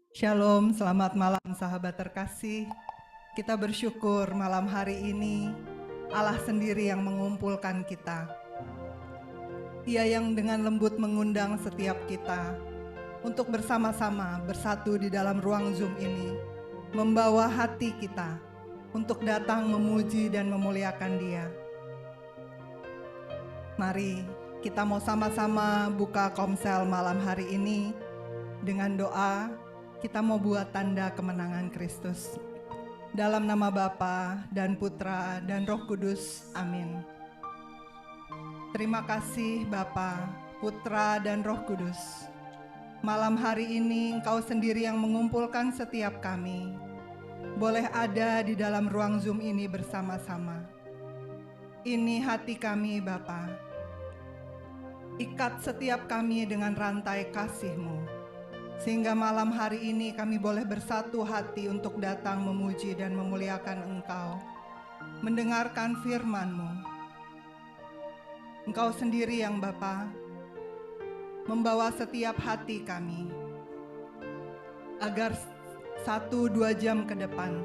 Shalom, selamat malam sahabat terkasih. Kita bersyukur malam hari ini Allah sendiri yang mengumpulkan kita. Ia yang dengan lembut mengundang setiap kita untuk bersama-sama bersatu di dalam ruang Zoom ini, membawa hati kita untuk datang memuji dan memuliakan Dia. Mari kita mau sama-sama buka komsel malam hari ini dengan doa. Kita mau buat tanda kemenangan Kristus. Dalam nama Bapa dan Putra dan Roh Kudus. Amin. Terima kasih Bapa, Putra dan Roh Kudus. Malam hari ini Engkau sendiri yang mengumpulkan setiap kami. Boleh ada di dalam ruang Zoom ini bersama-sama. Ini hati kami Bapa. Ikat setiap kami dengan rantai kasih-Mu. Sehingga malam hari ini kami boleh bersatu hati untuk datang memuji dan memuliakan Engkau, mendengarkan firman-Mu. Engkau sendiri yang Bapa, membawa setiap hati kami, agar 1-2 jam ke depan,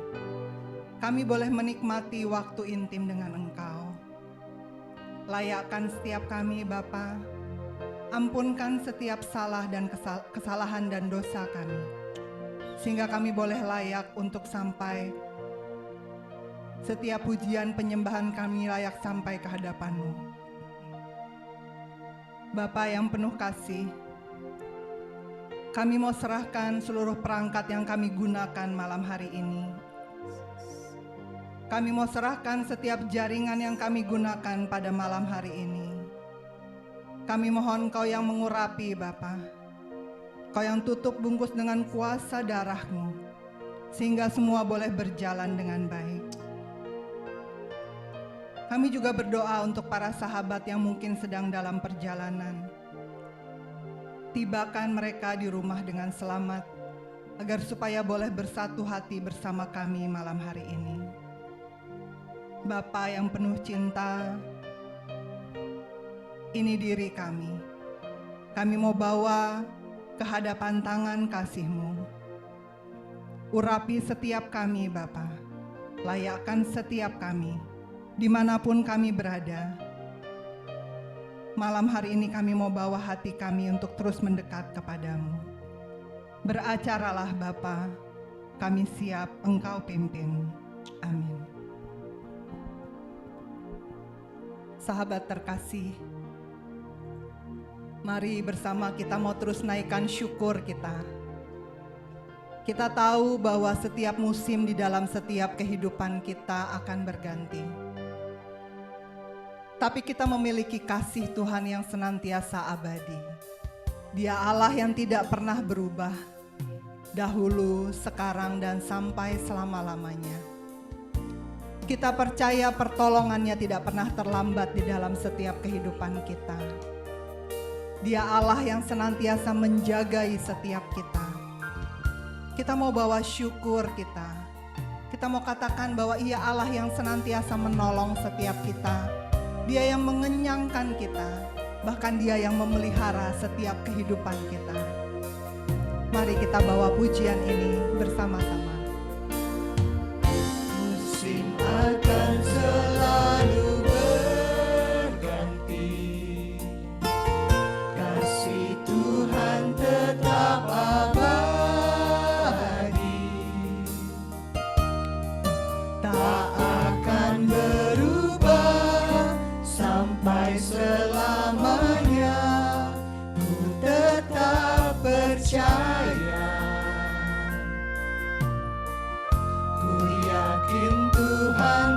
kami boleh menikmati waktu intim dengan Engkau. Layakkan setiap kami Bapa, ampunkan setiap salah dan kesalahan dan dosa kami, sehingga kami boleh layak untuk sampai setiap pujian penyembahan kami layak sampai ke hadapan-Mu. Bapa yang penuh kasih, kami mau serahkan seluruh perangkat yang kami gunakan malam hari ini. Kami mau serahkan setiap jaringan yang kami gunakan pada malam hari ini. Kami mohon Kau yang mengurapi Bapa, Kau yang tutup bungkus dengan kuasa darah-Mu, sehingga semua boleh berjalan dengan baik. Kami juga berdoa untuk para sahabat yang mungkin sedang dalam perjalanan. Tibakan mereka di rumah dengan selamat, agar supaya boleh bersatu hati bersama kami malam hari ini. Bapa yang penuh cinta, ini diri kami. Kami mau bawa ke hadapan tangan kasih-Mu. Urapi setiap kami Bapa. Layakkan setiap kami, dimanapun kami berada. Malam hari ini kami mau bawa hati kami untuk terus mendekat kepadamu. Beracaralah Bapa, kami siap Engkau pimpin. Amin. Sahabat terkasih, mari bersama kita mau terus naikkan syukur kita. Kita tahu bahwa setiap musim di dalam setiap kehidupan kita akan berganti. Tapi kita memiliki kasih Tuhan yang senantiasa abadi. Dia Allah yang tidak pernah berubah, dahulu, sekarang, dan sampai selama-lamanya. Kita percaya pertolongannya tidak pernah terlambat di dalam setiap kehidupan kita. Dia Allah yang senantiasa menjagai setiap kita. Kita mau bawa syukur kita. Kita mau katakan bahwa Ia Allah yang senantiasa menolong setiap kita. Dia yang mengenyangkan kita. Bahkan Dia yang memelihara setiap kehidupan kita. Mari kita bawa pujian ini bersama-sama. Musim akan selalu tetap abadi, tak akan berubah sampai selamanya. Ku tetap percaya, ku yakin Tuhan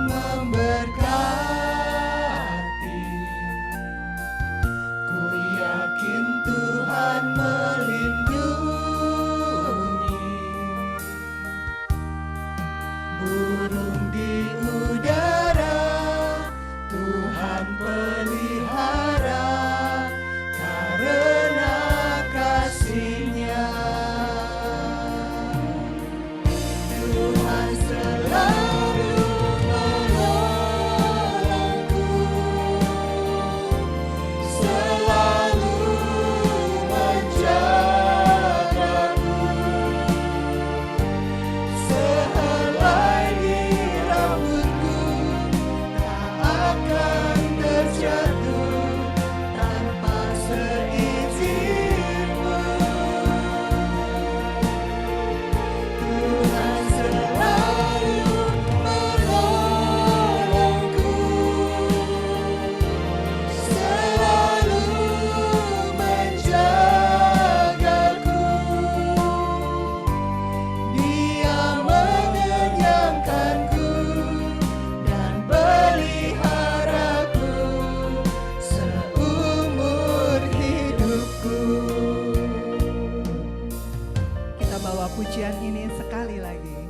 pujian ini sekali lagi.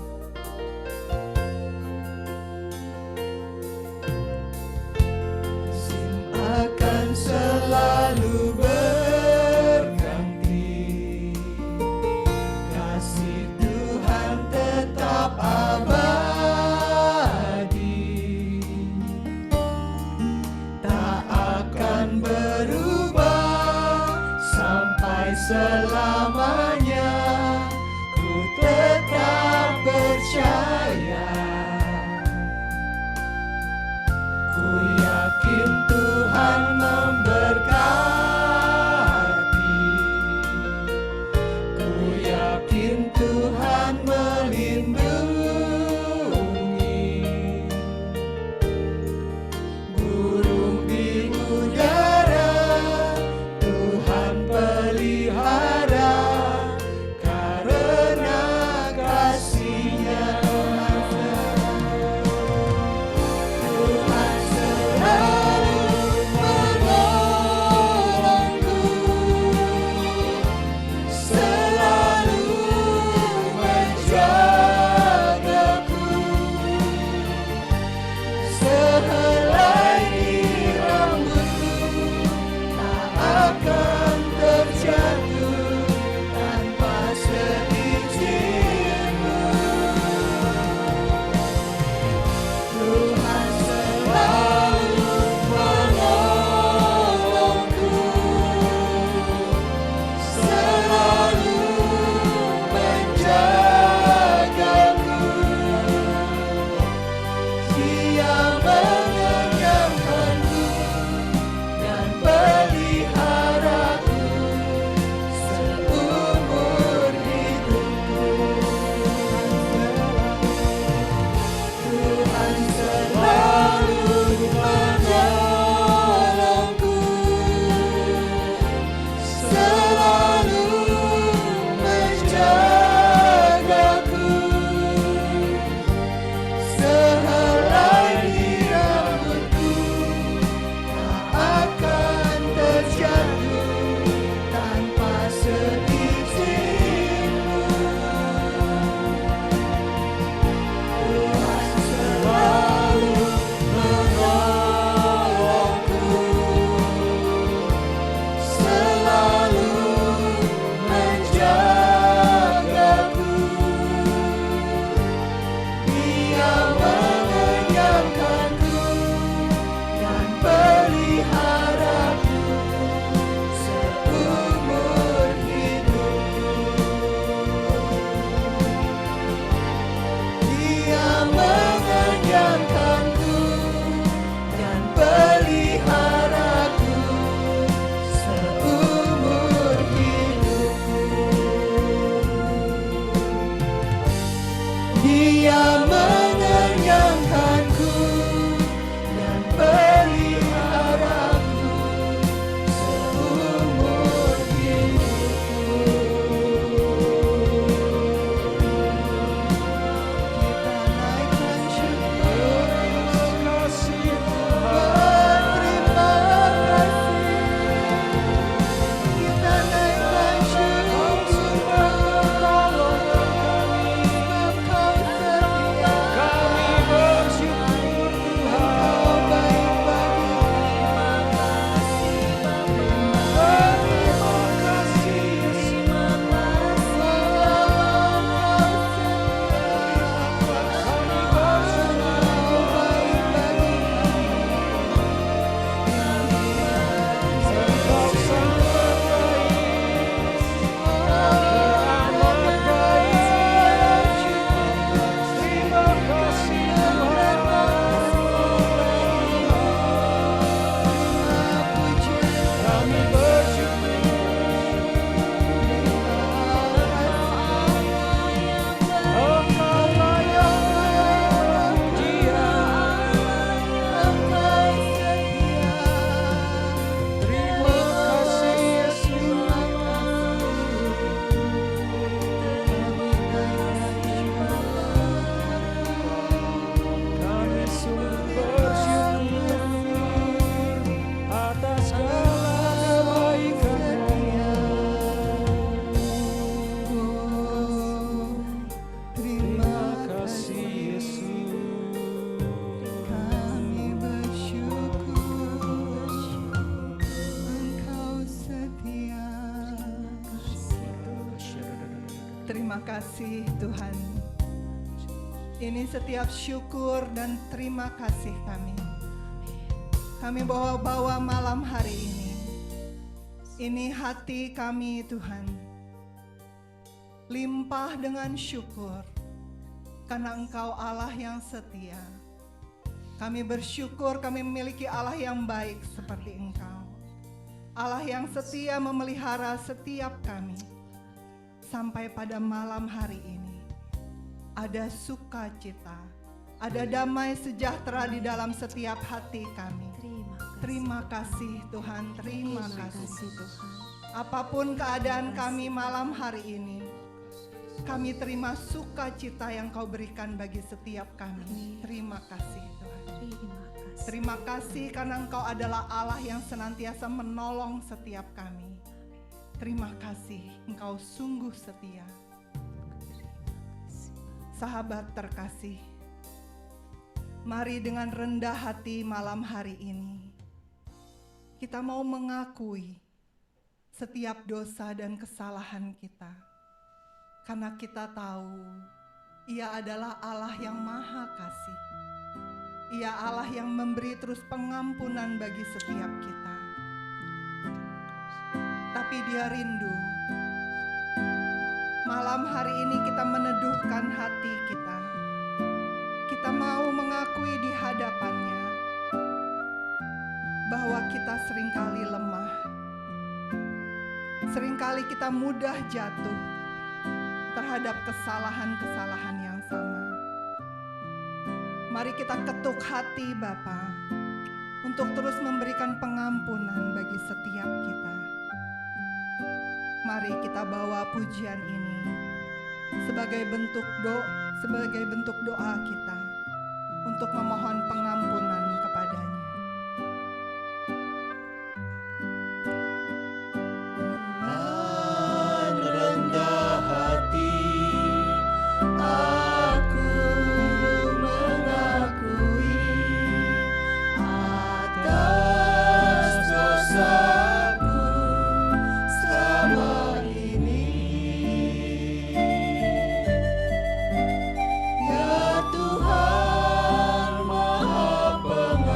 Akan selalu berganti, kasih Tuhan tetap abadi, tak akan berubah sampai selamanya. Ku tetap percaya, ku yakin Tuhan memberkati, ku yakin Tuhan melindungi, burung di udara Tuhan pelihara, Terima kasih Tuhan. Ini setiap syukur dan terima kasih kami. Kami bawa-bawa malam hari ini. Ini hati kami Tuhan. Limpah dengan syukur karena Engkau Allah yang setia. Kami bersyukur kami memiliki Allah yang baik seperti Engkau. Allah yang setia memelihara setiap kami. Sampai pada malam hari ini ada sukacita, ada damai sejahtera di dalam setiap hati kami. Terima kasih Tuhan, terima kasih Tuhan. Apapun keadaan kami malam hari ini, kami terima sukacita yang Kau berikan bagi setiap kami. Terima kasih Tuhan. Terima kasih karena Engkau adalah Allah yang senantiasa menolong setiap kami. Terima kasih, Engkau sungguh setia. Sahabat terkasih, mari dengan rendah hati malam hari ini, kita mau mengakui setiap dosa dan kesalahan kita. Karena kita tahu, Ia adalah Allah yang Maha Kasih. Ia Allah yang memberi terus pengampunan bagi setiap kita. Tapi Dia rindu. Malam hari ini kita meneduhkan hati kita. Kita mau mengakui di hadapan-Nya bahwa kita seringkali lemah. Seringkali kita mudah jatuh terhadap kesalahan-kesalahan yang sama. Mari kita ketuk hati Bapa untuk terus memberikan pengampunan bagi setiap kita. Mari kita bawa pujian ini sebagai bentuk doa kita untuk memohon pengampunan kepada-Nya. Dengan rendah hati aku mengakui atas dosaku selama ini. Ya Tuhan Maha Pengampun,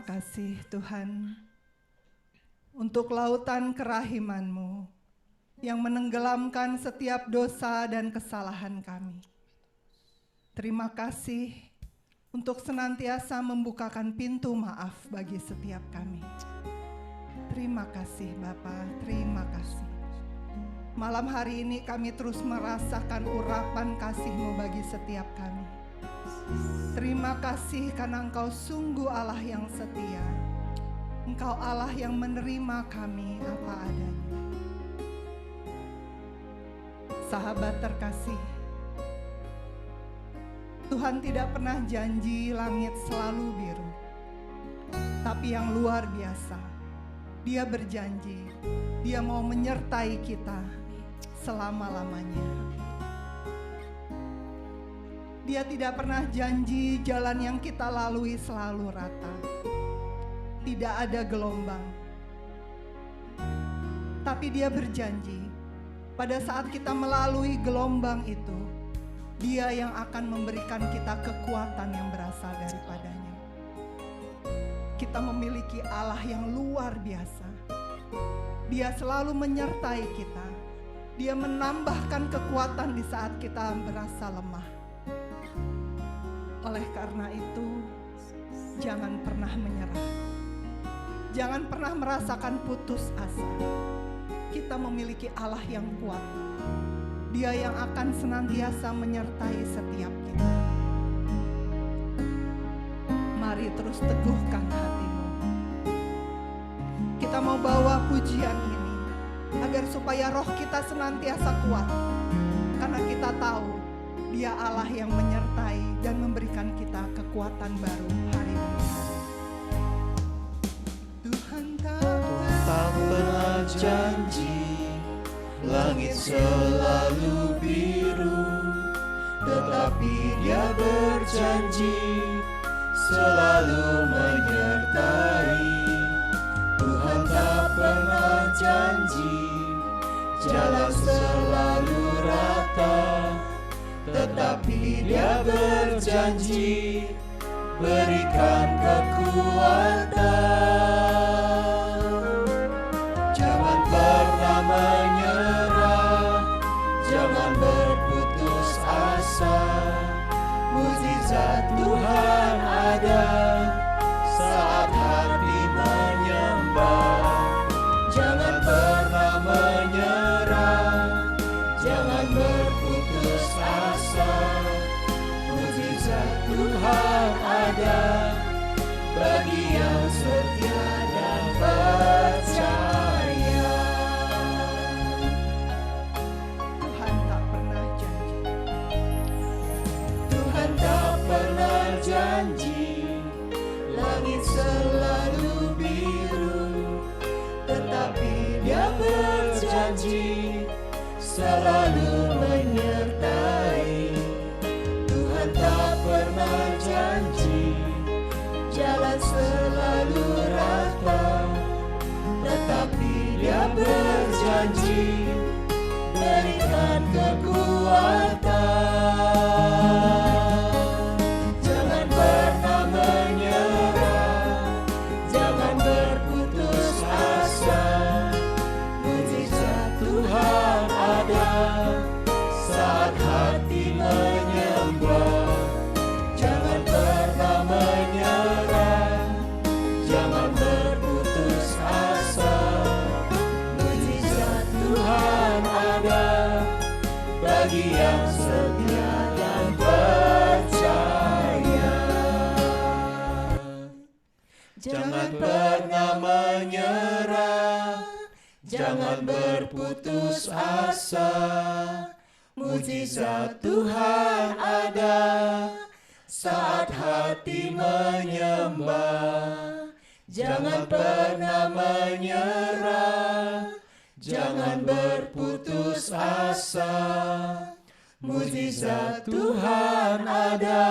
kasih Tuhan untuk lautan kerahiman-Mu yang menenggelamkan setiap dosa dan kesalahan kami. Terima kasih untuk senantiasa membukakan pintu maaf bagi setiap kami. Terima kasih Bapa, terima kasih. Malam hari ini kami terus merasakan urapan kasih-Mu bagi setiap kami. Terima kasih karena Engkau sungguh Allah yang setia. Engkau Allah yang menerima kami apa adanya. Sahabat terkasih, Tuhan tidak pernah janji langit selalu biru. Tapi yang luar biasa, Dia berjanji, Dia mau menyertai kita selama-lamanya. Dia tidak pernah janji jalan yang kita lalui selalu rata. Tidak ada gelombang. Tapi Dia berjanji, pada saat kita melalui gelombang itu, Dia yang akan memberikan kita kekuatan yang berasal daripadanya. Kita memiliki Allah yang luar biasa. Dia selalu menyertai kita. Dia menambahkan kekuatan di saat kita merasa lemah. Oleh karena itu, jangan pernah menyerah. Jangan pernah merasakan putus asa. Kita memiliki Allah yang kuat. Dia yang akan senantiasa menyertai setiap kita. Mari terus teguhkan hatimu. Kita mau bawa pujian ini agar supaya roh kita senantiasa kuat. Karena kita tahu Dia Allah yang menyertai dan memberikan kita kekuatan baru hari demi hari. Tuhan tak pernah janji langit selalu biru, tetapi Dia berjanji selalu menyertai. Tuhan tak pernah janji jalan selalu rata, tetapi Dia berjanji berikan kekuatan. Jangan pernah menyerah, jangan berputus asa. Mukjizat Tuhan ada saat hati menyembah. Jangan pernah menyerah, jangan berputus asa. Mukjizat Tuhan ada bagi yang setia dan percaya. Tuhan tak pernah janji. Tuhan tak pernah janji langit selalu biru, tetapi Dia berjanji selalu menyertai. Tuhan tak pernah janji jalan selalu rata, tetapi Dia berjanji berikan kekuatan. Jangan pernah menyerah, jangan berputus asa. Mukjizat Tuhan ada saat hati menyembah. Jangan pernah menyerah, jangan berputus asa. Mukjizat Tuhan ada bagi yang setia dan percaya. Jangan pernah menyerah, jangan berputus asa. Mukjizat Tuhan ada saat hati menyembah. Jangan pernah menyerah, jangan berputus asa. Mukjizat Tuhan ada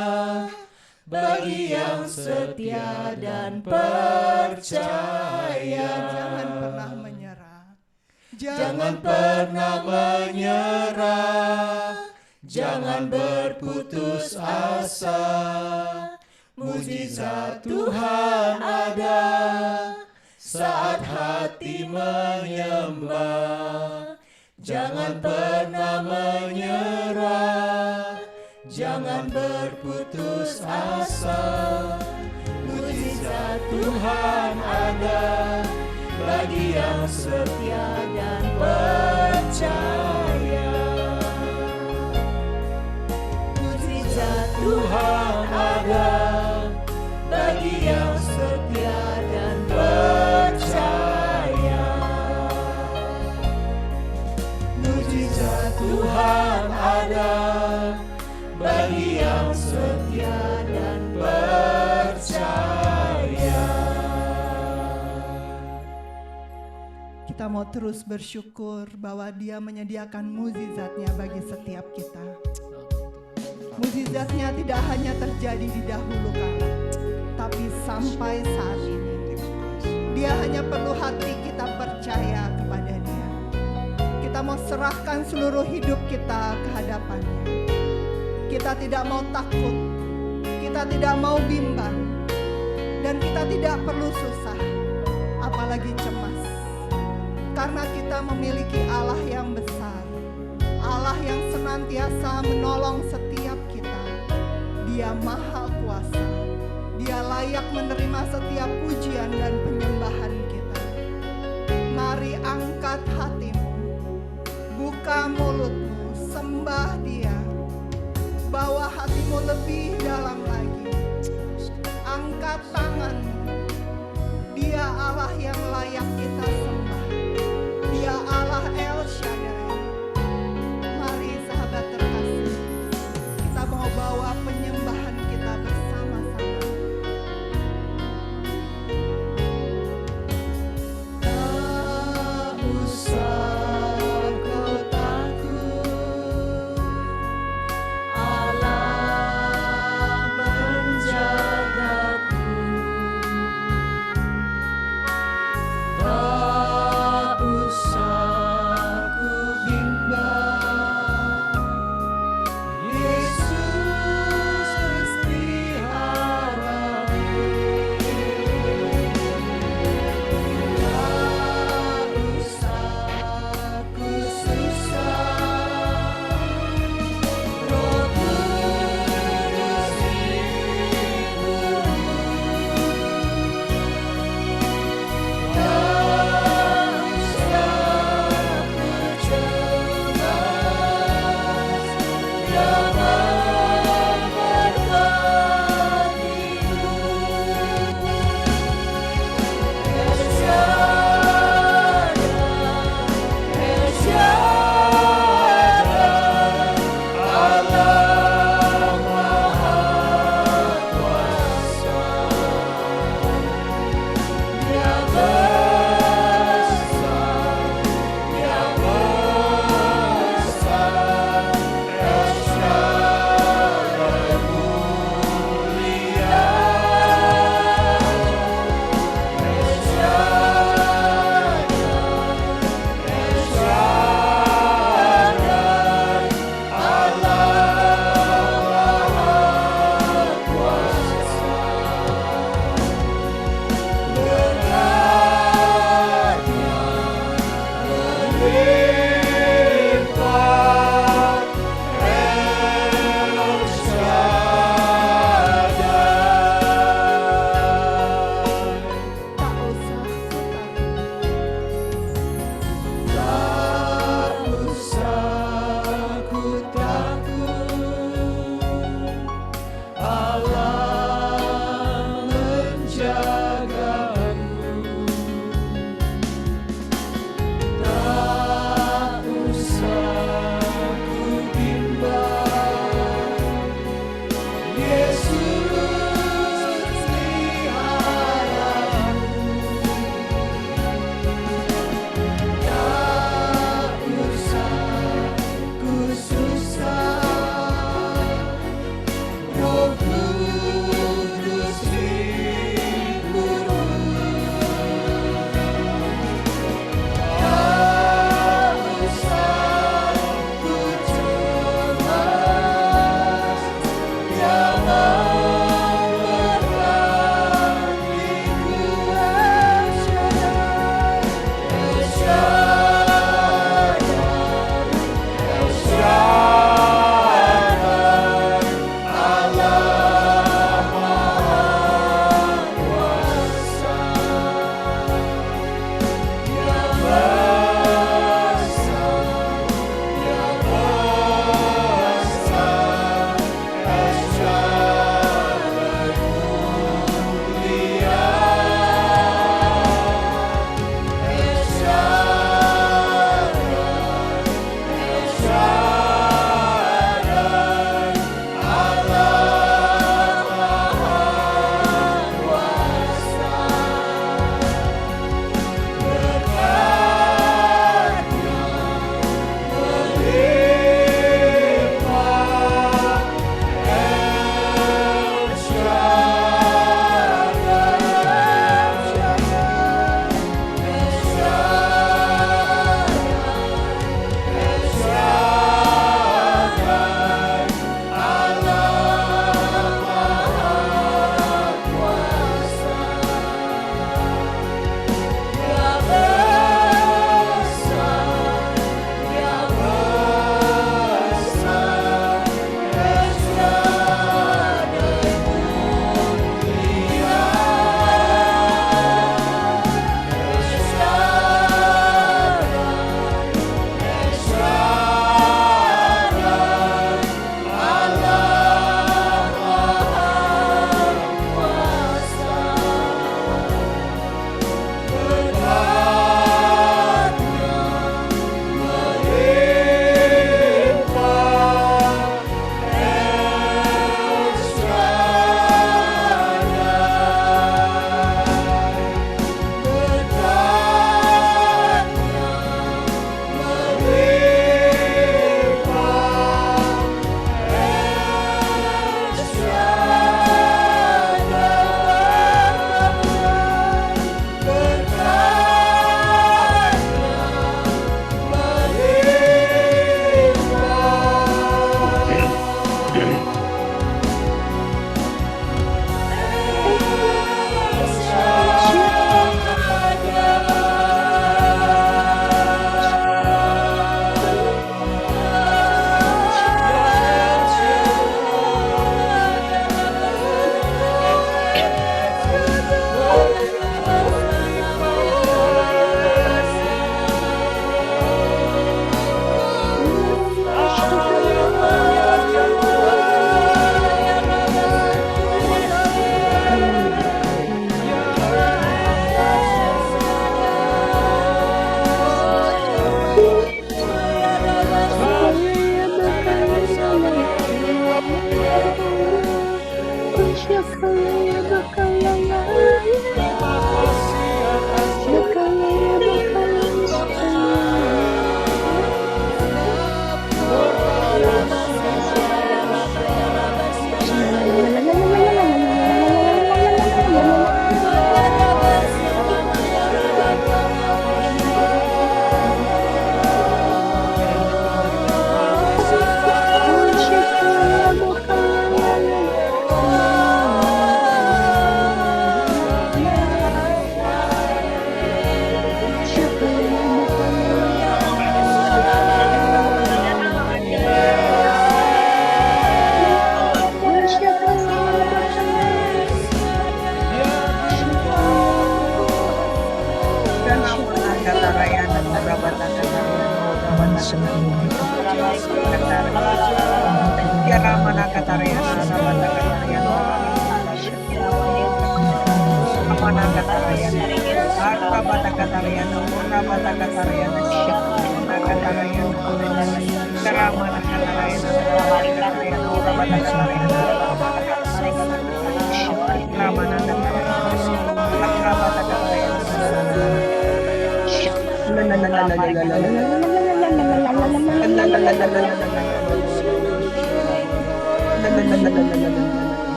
bagi yang setia dan percaya. Jangan pernah menyerah. Jangan pernah menyerah, jangan berputus asa. Mujizat Tuhan ada saat hati menyembah. Jangan pernah menyerah, jangan berputus asa. Mujizat Tuhan ada bagi yang setia dan percaya. Mujizat Tuhan ada bagi yang setia dan percaya. Mujizat Tuhan ada bagi yang setia dan percaya. Kita mau terus bersyukur bahwa Dia menyediakan mukjizatnya bagi setiap kita. Mukjizatnya tidak hanya terjadi di dahulu kala, tapi sampai saat ini. Dia hanya perlu hati kita percaya kepada Dia. Kita mau serahkan seluruh hidup kita ke hadapannya. Kita tidak mau takut, kita tidak mau bimbang, dan kita tidak perlu susah, apalagi cemas. Karena kita memiliki Allah yang besar, Allah yang senantiasa menolong setiap kita. Dia maha kuasa, Dia layak menerima setiap pujian dan penyembahan kita. Mari angkat hatimu, buka mulutmu, sembah Dia. Bawa hatimu lebih dalam lagi. Angkat tanganmu. Dia Allah yang layak kita sembah. Dia Allah El Shaddai. Mari sahabat terkasih, kita mau bawa penyembahan kita bersama-sama. Tak usah kau takut, Allah menjagaku. Tak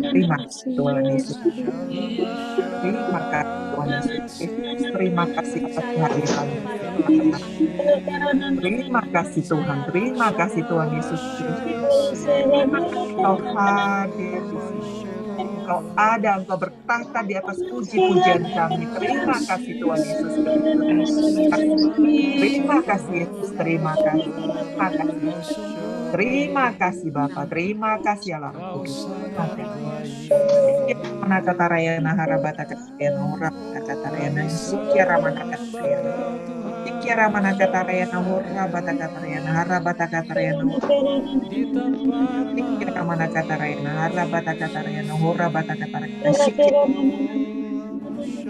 Terima kasih Tuhan Yesus. Terima kasih Tuhan Yesus. Terima kasih atas kehadiran. Terima kasih Tuhan. Terima kasih Tuhan Yesus. Engkau hadir di sini. Engkau ada, Engkau bertahta di atas puji-pujian kami. Terima kasih Tuhan Yesus. Terima kasih Yesus. Terima kasih. Terima kasih. Terima kasih Bapa. Terima kasih Allah Kudus. Mana kata Rayana harabata katayana ora kata Rayana sikira mana katayana sikira mana kata Rayana ora bata kata Rayana harabata kata Rayana sikira mana kata Rayana harabata kata Rayana ora bata kata Rayana sikira.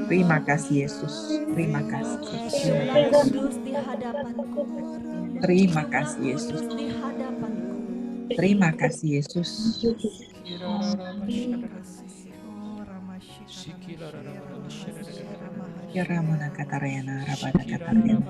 Terima kasih Yesus. Terima kasih. Terima kasih Yesus. Terima kasih Yesus. Ya Ramana Katarayana Rabada Katarayana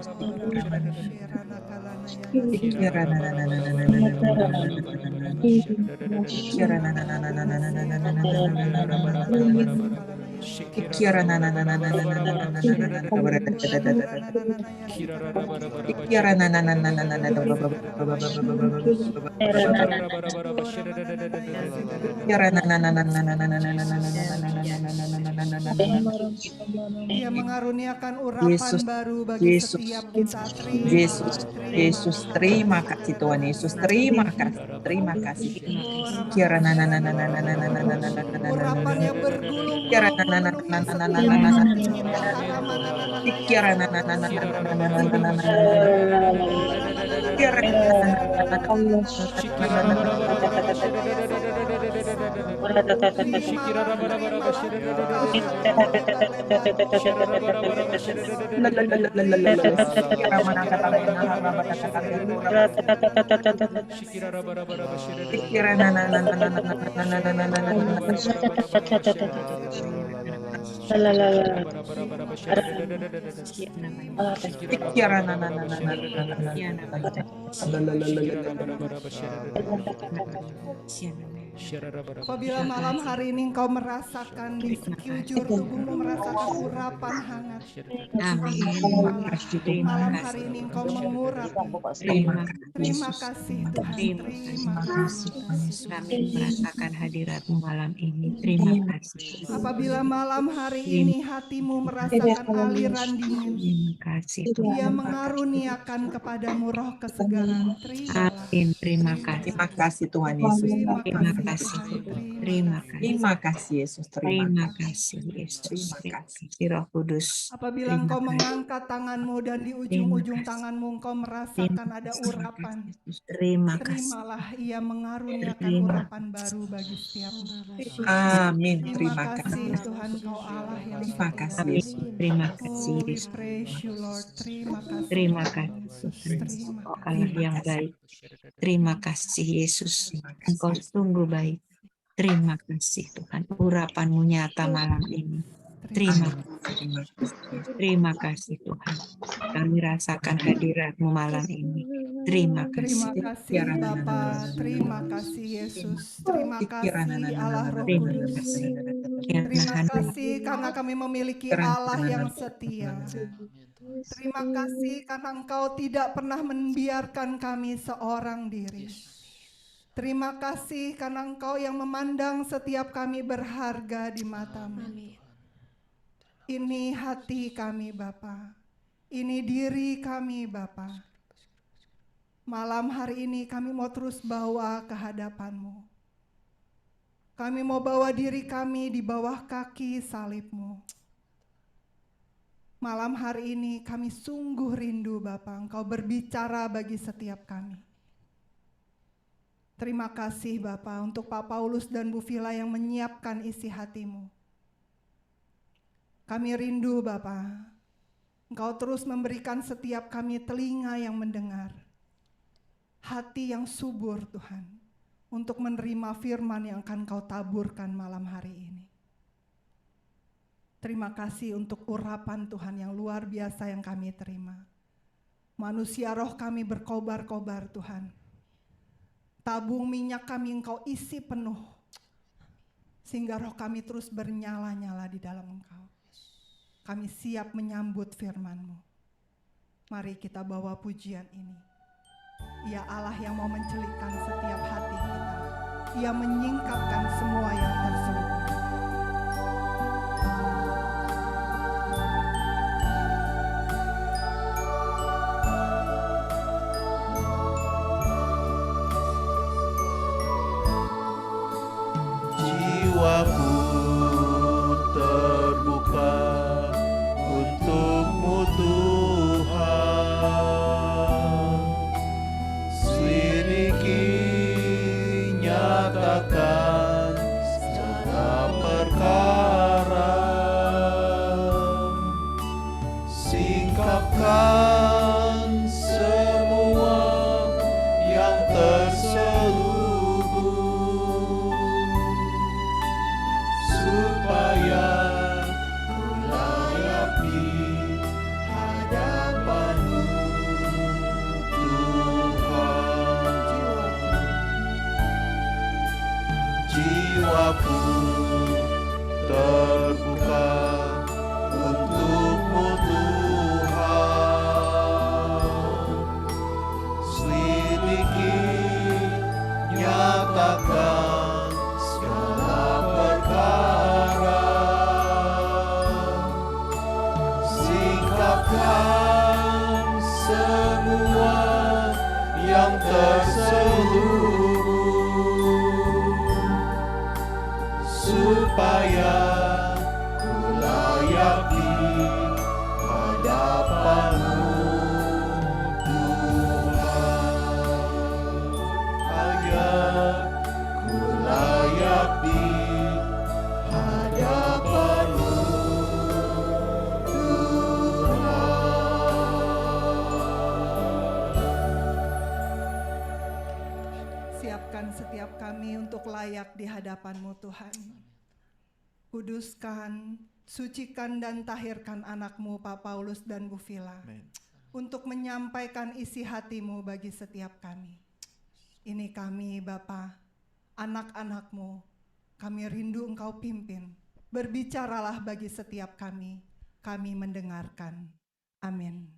Dia mengaruniakan urapan Yesus, baru bagi Yesus, setiap kita. Yesus, Yesus, terima kasih Tuhan Yesus, terima kasih, terima kasih. Kira Urapan yang bergulung-gulung Kira memenuhi setiap hati Apabila malam hari ini engkau merasakan di sekujur tubuhmu merasakan urapan hangat, Amin. terimalah. Terima Malam kasih. hari ini engkau mengurapi. Terima Terima kasih. kasih Tuhan, Terima terima kasih. kasih. Kami merasakan hadirat-Mu malam ini. Terima kasih. Apabila malam hari ini hatimu merasakan aliran dingin, Terima kasih Dia Tuhan. mengaruniakan kepadamu roh kesegaran. Terimalah. Amin. Terima kasih. Terima kasih Tuhan Yesus. Terima Terima kasih kasih. Tuhan. Terima kasih. Terima kasih Yesus. Terima kasih Yesus. Terima Terima kasih. kasih Roh Kudus. Apabila Terima engkau kasih. mengangkat tanganmu dan di ujung-ujung kasih. tanganmu engkau Terima merasakan ada kasih. urapan. Terima kasih. Terimalah, Ia mengaruniakan Terima. urapan baru bagi setiapmu. Amin. Terima Terima kasih kasih. Tuhan, Kau Allah yang Terima setia. kasih Amin. Yesus. Terima Oh, kasih we Yesus. praise you Lord. Terima kasih. Terima Tuhan kasih Yesus. Tuhan. Terima Oh kasih. Allah yang baik. Terima kasih Yesus. Terima kasih. Engkau sungguh baik. Terima kasih Tuhan. Urapan-Mu nyata malam ini. Terima Amin. Terima kasih. Terima kasih Tuhan. Kami rasakan hadirat-Mu malam ini. Terima Terima kasih. kasih Bapa, terima kasih Yesus, terima kasih Allah Roh Terima Kudus. kasih. Terima kasih karena kami memiliki Allah yang setia. Terima kasih karena Engkau tidak pernah membiarkan kami seorang diri. Terima kasih karena Engkau yang memandang setiap kami berharga di mata-Mu. Ini hati kami Bapa, ini diri kami Bapa. Malam hari ini kami mau terus bawa ke hadapan-Mu. Kami mau bawa diri kami di bawah kaki salib-Mu. Malam hari ini kami sungguh rindu Bapa, Engkau berbicara bagi setiap kami. Terima kasih Bapa untuk Pak Paulus dan Bu Vila yang menyiapkan isi hati-Mu. Kami rindu Bapa, Engkau terus memberikan setiap kami telinga yang mendengar. Hati yang subur Tuhan, untuk menerima firman yang akan Kau taburkan malam hari ini. Terima kasih untuk urapan Tuhan yang luar biasa yang kami terima. Manusia roh kami berkobar-kobar Tuhan. Tabung minyak kami Engkau isi penuh, sehingga roh kami terus bernyala-nyala di dalam Engkau. Kami siap menyambut firman-Mu. Mari kita bawa pujian ini. Ia Allah yang mau mencelikkan setiap hati kita. Ia menyingkapkan semua yang terselubung. Jiwaku terbuka untuk-Mu Tuhan. Selidiki, nyatakan segala perkara. Singkapkan semua yang terselubung, supaya ku layak di hadapan-Mu Tuhan. Jiwaku terbuka untuk-Mu Tuhan. Selidiki, nyatakan segala perkara. Singkapkan semua yang terselubung, supaya ku layak di hadapan-Mu Tuhan. Layak, ku layak di hadapan-Mu Siapkan setiap kami untuk layak di hadapan-Mu Tuhan. Kuduskan, sucikan dan tahirkan anak-Mu Pak Paulus dan Bu Vila. Untuk menyampaikan isi hati-Mu bagi setiap kami. Ini kami Bapa, Anak-anak-Mu, kami rindu Engkau pimpin. Berbicaralah bagi setiap kami mendengarkan. Amin.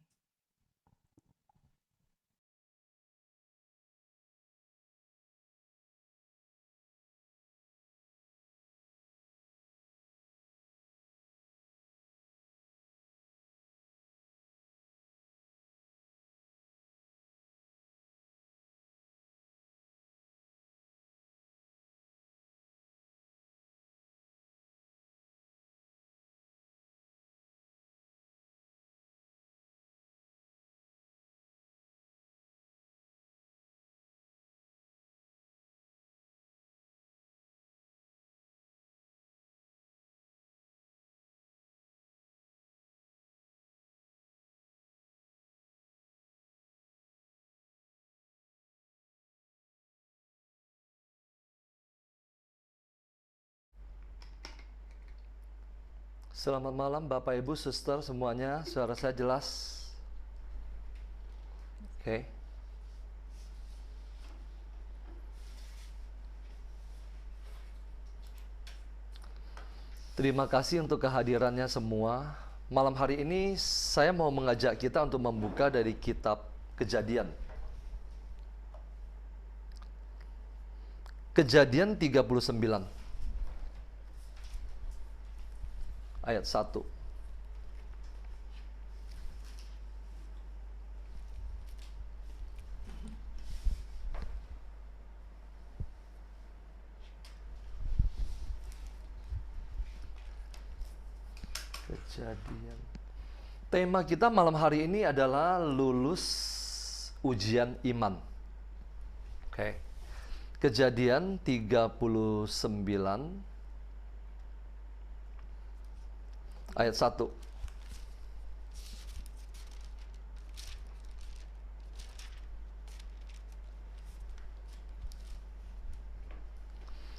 Selamat malam Bapak Ibu, Suster semuanya, suara saya jelas? Oke. Terima kasih untuk kehadirannya semua. Malam hari ini saya mau mengajak kita untuk membuka dari kitab Kejadian. Kejadian 39. Ayat 1. Kejadian. Tema kita malam hari ini adalah lulus ujian iman. Oke. Kejadian 39 ayat 1.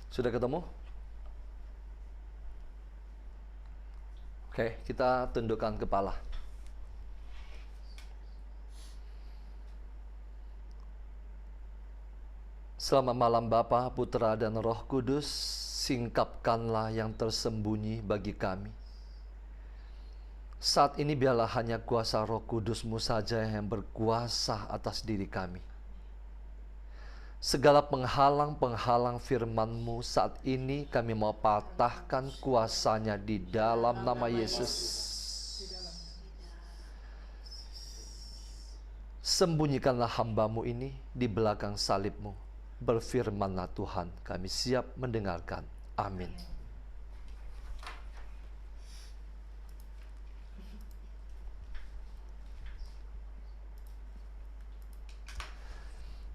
Sudah ketemu? Oke, kita tundukkan kepala. Selamat malam Bapa, Putra, dan Roh Kudus. Singkapkanlah yang tersembunyi bagi kami. Saat ini biarlah hanya kuasa Roh Kudus-Mu saja yang berkuasa atas diri kami. Segala penghalang-penghalang firman-Mu saat ini kami mau patahkan kuasanya di dalam nama Yesus. Sembunyikanlah hamba-Mu ini di belakang salib-Mu. Berfirmanlah Tuhan, kami siap mendengarkan. Amin.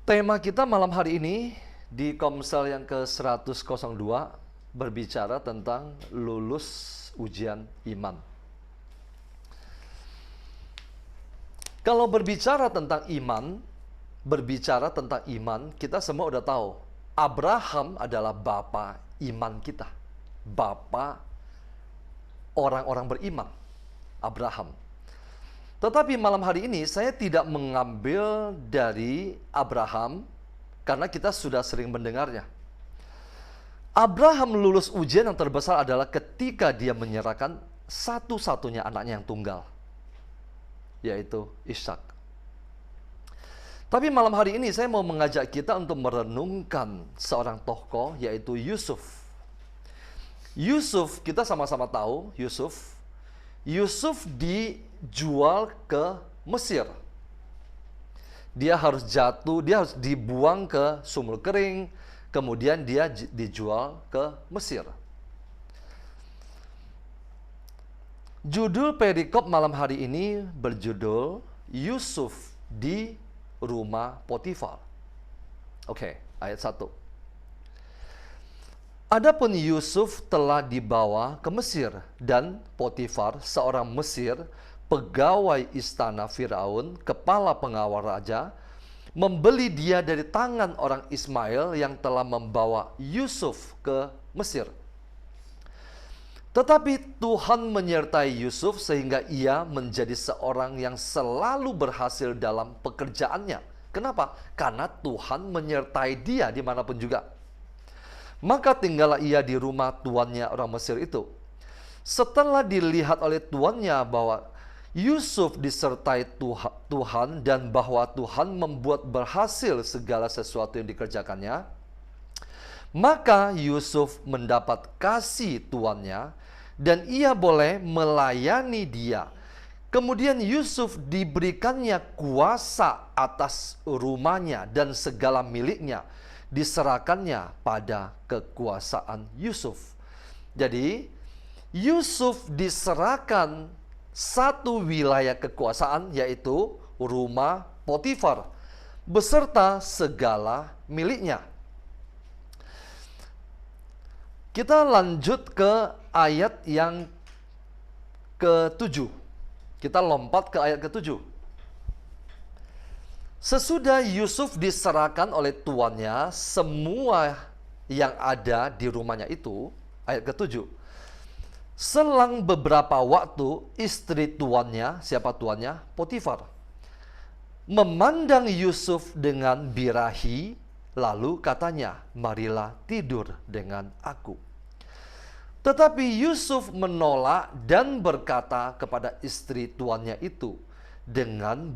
Tema kita malam hari ini di Komsel yang ke-102 berbicara tentang lulus ujian iman. Kalau berbicara tentang iman, kita semua udah tahu. Abraham adalah bapa iman kita. Bapa orang-orang beriman. Abraham. Tetapi malam hari ini saya tidak mengambil dari Abraham karena kita sudah sering mendengarnya. Abraham lulus ujian yang terbesar adalah ketika dia menyerahkan satu-satunya anaknya yang tunggal, yaitu Ishak. Tapi malam hari ini saya mau mengajak kita untuk merenungkan seorang tokoh, yaitu Yusuf. Yusuf, kita sama-sama tahu Yusuf dijual ke Mesir. Dia harus dibuang ke sumur kering, kemudian dia dijual ke Mesir. Judul perikop malam hari ini berjudul Yusuf di rumah Potifar. Oke, ayat 1. Adapun Yusuf telah dibawa ke Mesir, dan Potifar, seorang Mesir, pegawai istana Firaun, kepala pengawal raja, membeli dia dari tangan orang Ismail yang telah membawa Yusuf ke Mesir. Tetapi Tuhan menyertai Yusuf sehingga ia menjadi seorang yang selalu berhasil dalam pekerjaannya. Kenapa? Karena Tuhan menyertai dia dimanapun juga. Maka tinggallah ia di rumah tuannya orang Mesir itu. Setelah dilihat oleh tuannya bahwa Yusuf disertai Tuhan dan bahwa Tuhan membuat berhasil segala sesuatu yang dikerjakannya, maka Yusuf mendapat kasih tuannya dan ia boleh melayani dia. Kemudian Yusuf diberikannya kuasa atas rumahnya dan segala miliknya diserahkannya pada kekuasaan Yusuf. Jadi Yusuf diserahkan satu wilayah kekuasaan, yaitu rumah Potifar beserta segala miliknya. Kita lanjut ke ayat yang ke-7. Kita lompat ke ayat ke-7. Sesudah Yusuf diserahkan oleh tuannya semua yang ada di rumahnya itu, ayat ke-7. Selang beberapa waktu, istri tuannya, siapa tuannya? Potifar, memandang Yusuf dengan birahi, lalu katanya, marilah tidur dengan aku. Tetapi Yusuf menolak dan berkata kepada istri tuannya itu, dengan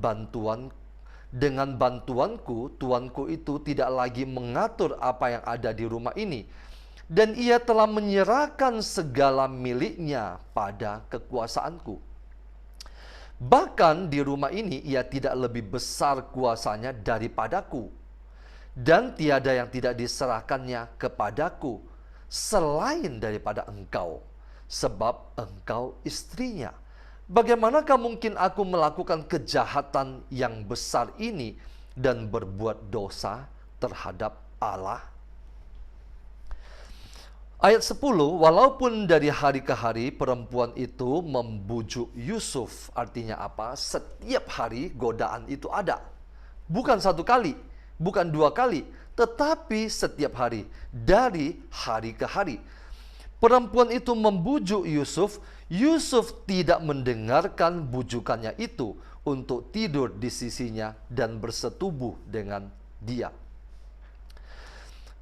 bantuanku, tuanku itu tidak lagi mengatur apa yang ada di rumah ini, dan ia telah menyerahkan segala miliknya pada kekuasaanku. Bahkan di rumah ini ia tidak lebih besar kuasanya daripadaku, dan tiada yang tidak diserahkannya kepadaku selain daripada engkau, sebab engkau istrinya. Bagaimanakah mungkin aku melakukan kejahatan yang besar ini dan berbuat dosa terhadap Allah? Ayat 10, walaupun dari hari ke hari perempuan itu membujuk Yusuf. Artinya apa? Setiap hari godaan itu ada. Bukan satu kali, bukan dua kali, tetapi setiap hari, dari hari ke hari. Perempuan itu membujuk Yusuf. Yusuf tidak mendengarkan bujukannya itu untuk tidur di sisinya dan bersetubuh dengan dia.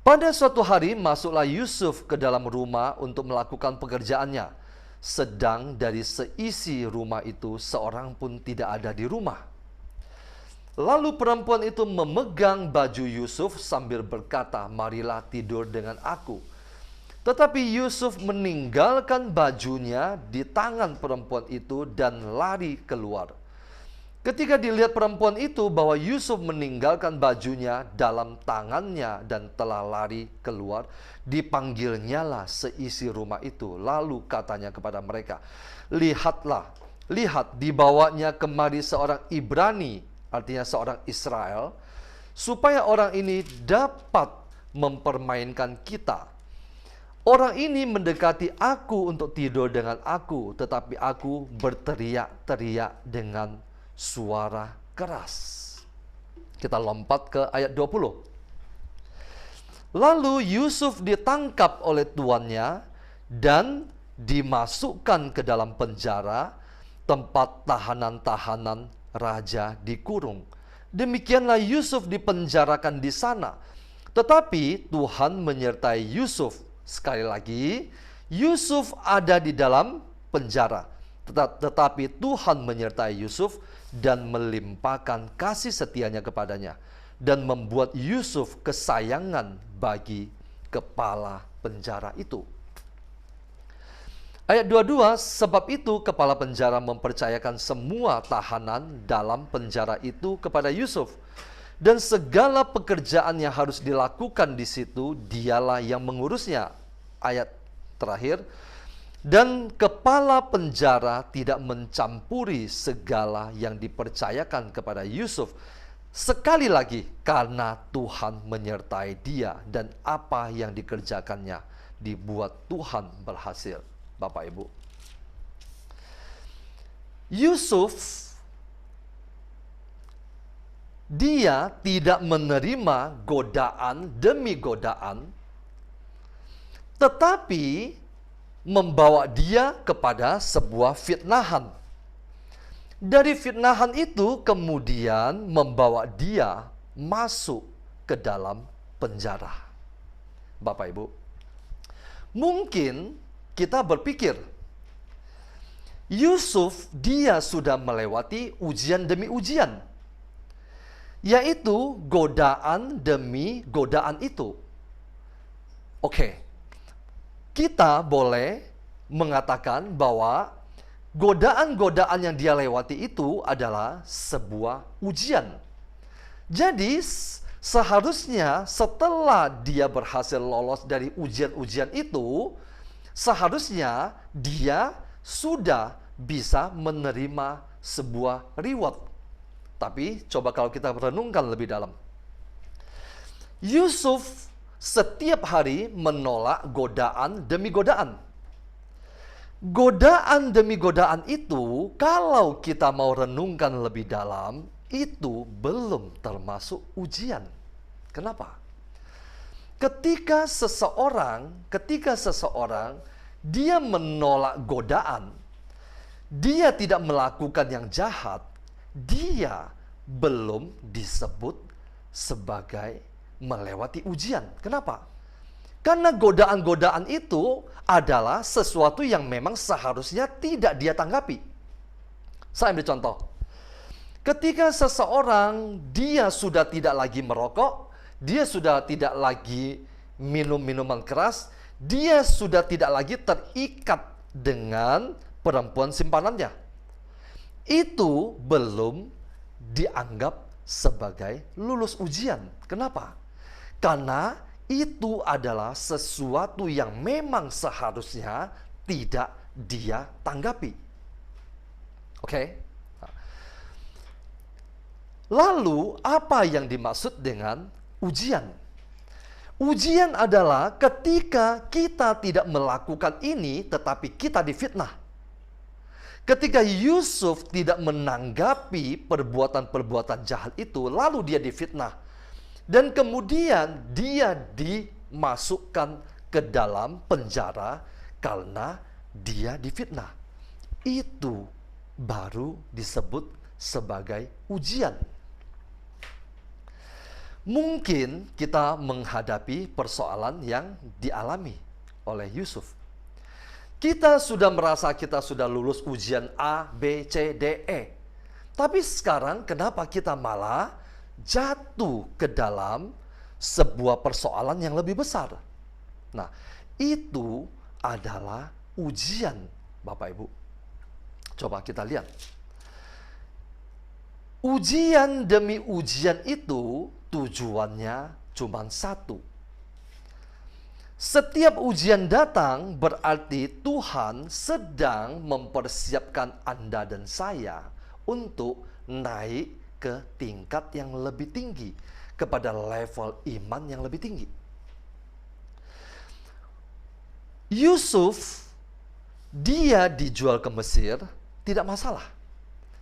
Pada suatu hari masuklah Yusuf ke dalam rumah untuk melakukan pekerjaannya. Sedang dari seisi rumah itu seorang pun tidak ada di rumah. Lalu perempuan itu memegang baju Yusuf sambil berkata, marilah tidur dengan aku. Tetapi Yusuf meninggalkan bajunya di tangan perempuan itu dan lari keluar. Ketika dilihat perempuan itu bahwa Yusuf meninggalkan bajunya dalam tangannya dan telah lari keluar, dipanggilnyalah seisi rumah itu. Lalu katanya kepada mereka, lihatlah, lihat dibawanya kemari seorang Ibrani, artinya seorang Israel, supaya orang ini dapat mempermainkan kita. Orang ini mendekati aku untuk tidur dengan aku, tetapi aku berteriak-teriak dengan suara keras. Kita lompat ke ayat 20. Lalu Yusuf ditangkap oleh tuannya dan dimasukkan ke dalam penjara, tempat tahanan-tahanan raja dikurung. Demikianlah Yusuf dipenjarakan di sana. Tetapi Tuhan menyertai Yusuf. Sekali lagi, Yusuf ada di dalam penjara. Tetapi Tuhan menyertai Yusuf dan melimpahkan kasih setianya kepadanya, dan membuat Yusuf kesayangan bagi kepala penjara itu. Ayat 22, sebab itu kepala penjara mempercayakan semua tahanan dalam penjara itu kepada Yusuf. Dan segala pekerjaan yang harus dilakukan di situ, dialah yang mengurusnya. Ayat terakhir, dan kepala penjara tidak mencampuri segala yang dipercayakan kepada Yusuf. Sekali lagi, karena Tuhan menyertai dia dan apa yang dikerjakannya dibuat Tuhan berhasil. Bapak Ibu, Yusuf, dia tidak menerima godaan demi godaan, tetapi membawa dia kepada sebuah fitnahan. Dari fitnahan itu kemudian membawa dia masuk ke dalam penjara. Bapak Ibu, Mungkin kita berpikir, Yusuf dia sudah melewati ujian demi ujian, yaitu godaan demi godaan itu. Oke, kita boleh mengatakan bahwa godaan-godaan yang dia lewati itu adalah sebuah ujian. Jadi seharusnya setelah dia berhasil lolos dari ujian-ujian itu, seharusnya dia sudah bisa menerima sebuah reward. Tapi coba kalau kita renungkan lebih dalam. Yusuf setiap hari menolak godaan demi godaan. Godaan demi godaan itu, kalau kita mau renungkan lebih dalam, itu belum termasuk ujian. Kenapa? Ketika seseorang dia menolak godaan, dia tidak melakukan yang jahat, dia belum disebut sebagai melewati ujian. Kenapa? Karena godaan-godaan itu adalah sesuatu yang memang seharusnya tidak dia tanggapi. Saya ambil contoh. Ketika seseorang dia sudah tidak lagi merokok, dia sudah tidak lagi minum minuman keras, dia sudah tidak lagi terikat dengan perempuan simpanannya. Itu belum dianggap sebagai lulus ujian. Kenapa? Karena itu adalah sesuatu yang memang seharusnya tidak dia tanggapi. Oke? Lalu, apa yang dimaksud dengan ujian? Ujian adalah ketika kita tidak melakukan ini, tetapi kita difitnah. Ketika Yusuf tidak menanggapi perbuatan-perbuatan jahat itu, lalu dia difitnah. Dan kemudian dia dimasukkan ke dalam penjara karena dia difitnah. Itu baru disebut sebagai ujian. Mungkin kita menghadapi persoalan yang dialami oleh Yusuf. Kita sudah merasa kita sudah lulus ujian A, B, C, D, E. Tapi sekarang kenapa kita malah jatuh ke dalam sebuah persoalan yang lebih besar? Nah, itu adalah ujian, Bapak Ibu. Coba kita lihat. Ujian demi ujian itu tujuannya cuma satu. Setiap ujian datang berarti Tuhan sedang mempersiapkan Anda dan saya untuk naik ke tingkat yang lebih tinggi, kepada level iman yang lebih tinggi. Yusuf, dia dijual ke Mesir, tidak masalah.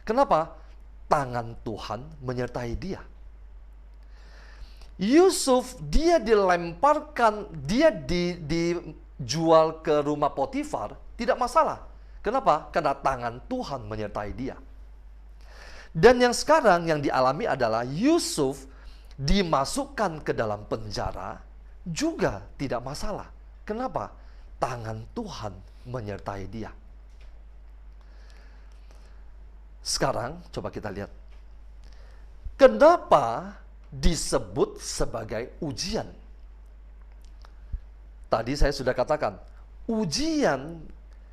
Kenapa? Tangan Tuhan menyertai dia. Yusuf, dia dilemparkan, dia dijual ke rumah Potifar, tidak masalah. Kenapa? Karena tangan Tuhan menyertai dia. Dan yang sekarang yang dialami adalah Yusuf dimasukkan ke dalam penjara, juga tidak masalah. Kenapa? Tangan Tuhan menyertai dia. Sekarang coba kita lihat. Kenapa disebut sebagai ujian? Tadi saya sudah katakan, ujian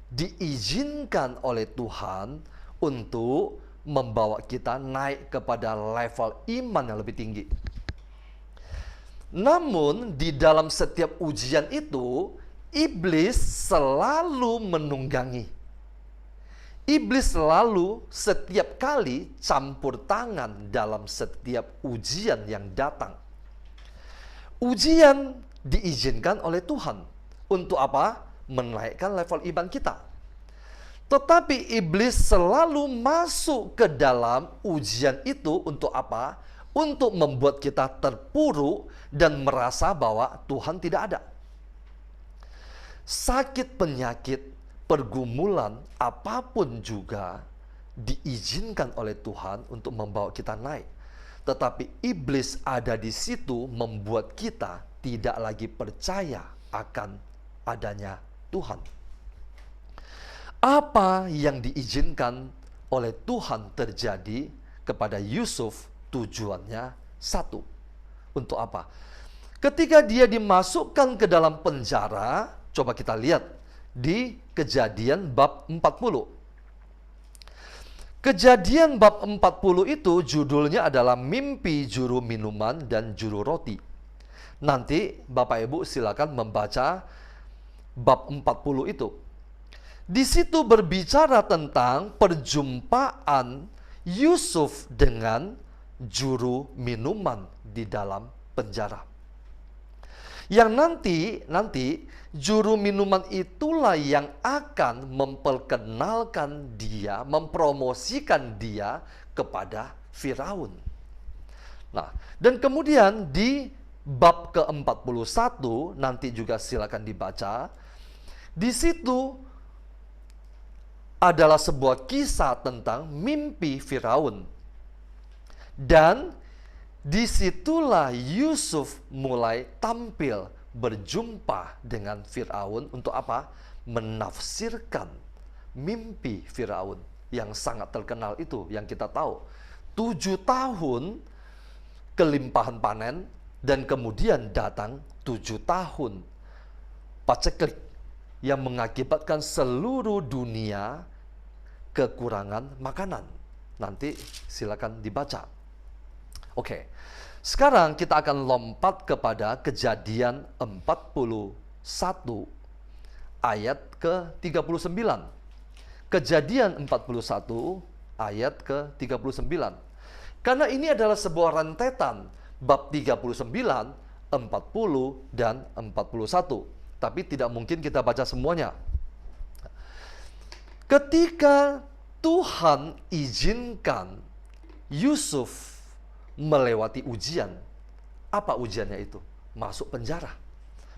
diizinkan oleh Tuhan untuk membawa kita naik kepada level iman yang lebih tinggi. Namun di dalam setiap ujian itu, iblis selalu menunggangi. Iblis selalu setiap kali campur tangan dalam setiap ujian yang datang. Ujian diizinkan oleh Tuhan. Untuk apa? Menaikkan level iman kita. Tetapi iblis selalu masuk ke dalam ujian itu untuk apa? Untuk membuat kita terpuruk dan merasa bahwa Tuhan tidak ada. Sakit penyakit, pergumulan, apapun juga diizinkan oleh Tuhan untuk membawa kita naik. Tetapi iblis ada di situ membuat kita tidak lagi percaya akan adanya Tuhan. Apa yang diizinkan oleh Tuhan terjadi kepada Yusuf tujuannya satu. Untuk apa? Ketika dia dimasukkan ke dalam penjara, coba kita lihat di Kejadian bab 40. Kejadian bab 40 itu judulnya adalah mimpi juru minuman dan juru roti. Nanti Bapak Ibu silakan membaca bab 40 itu. Di situ berbicara tentang perjumpaan Yusuf dengan juru minuman di dalam penjara. Yang nanti juru minuman itulah yang akan memperkenalkan dia, mempromosikan dia kepada Firaun. Nah, dan kemudian di bab ke-41 nanti juga silakan dibaca. Di situ adalah sebuah kisah tentang mimpi Firaun. Dan disitulah Yusuf mulai tampil berjumpa dengan Firaun untuk apa? Menafsirkan mimpi Firaun yang sangat terkenal itu yang kita tahu. 7 tahun kelimpahan panen dan kemudian datang 7 tahun paceklik yang mengakibatkan seluruh dunia kekurangan makanan. Nanti silakan dibaca. Oke. Sekarang kita akan lompat kepada Kejadian 41 ayat ke-39. Kejadian 41 ayat ke-39. Karena ini adalah sebuah rentetan bab 39, 40 dan 41. Tapi tidak mungkin kita baca semuanya. Ketika Tuhan izinkan Yusuf melewati ujian, apa ujiannya itu? Masuk penjara.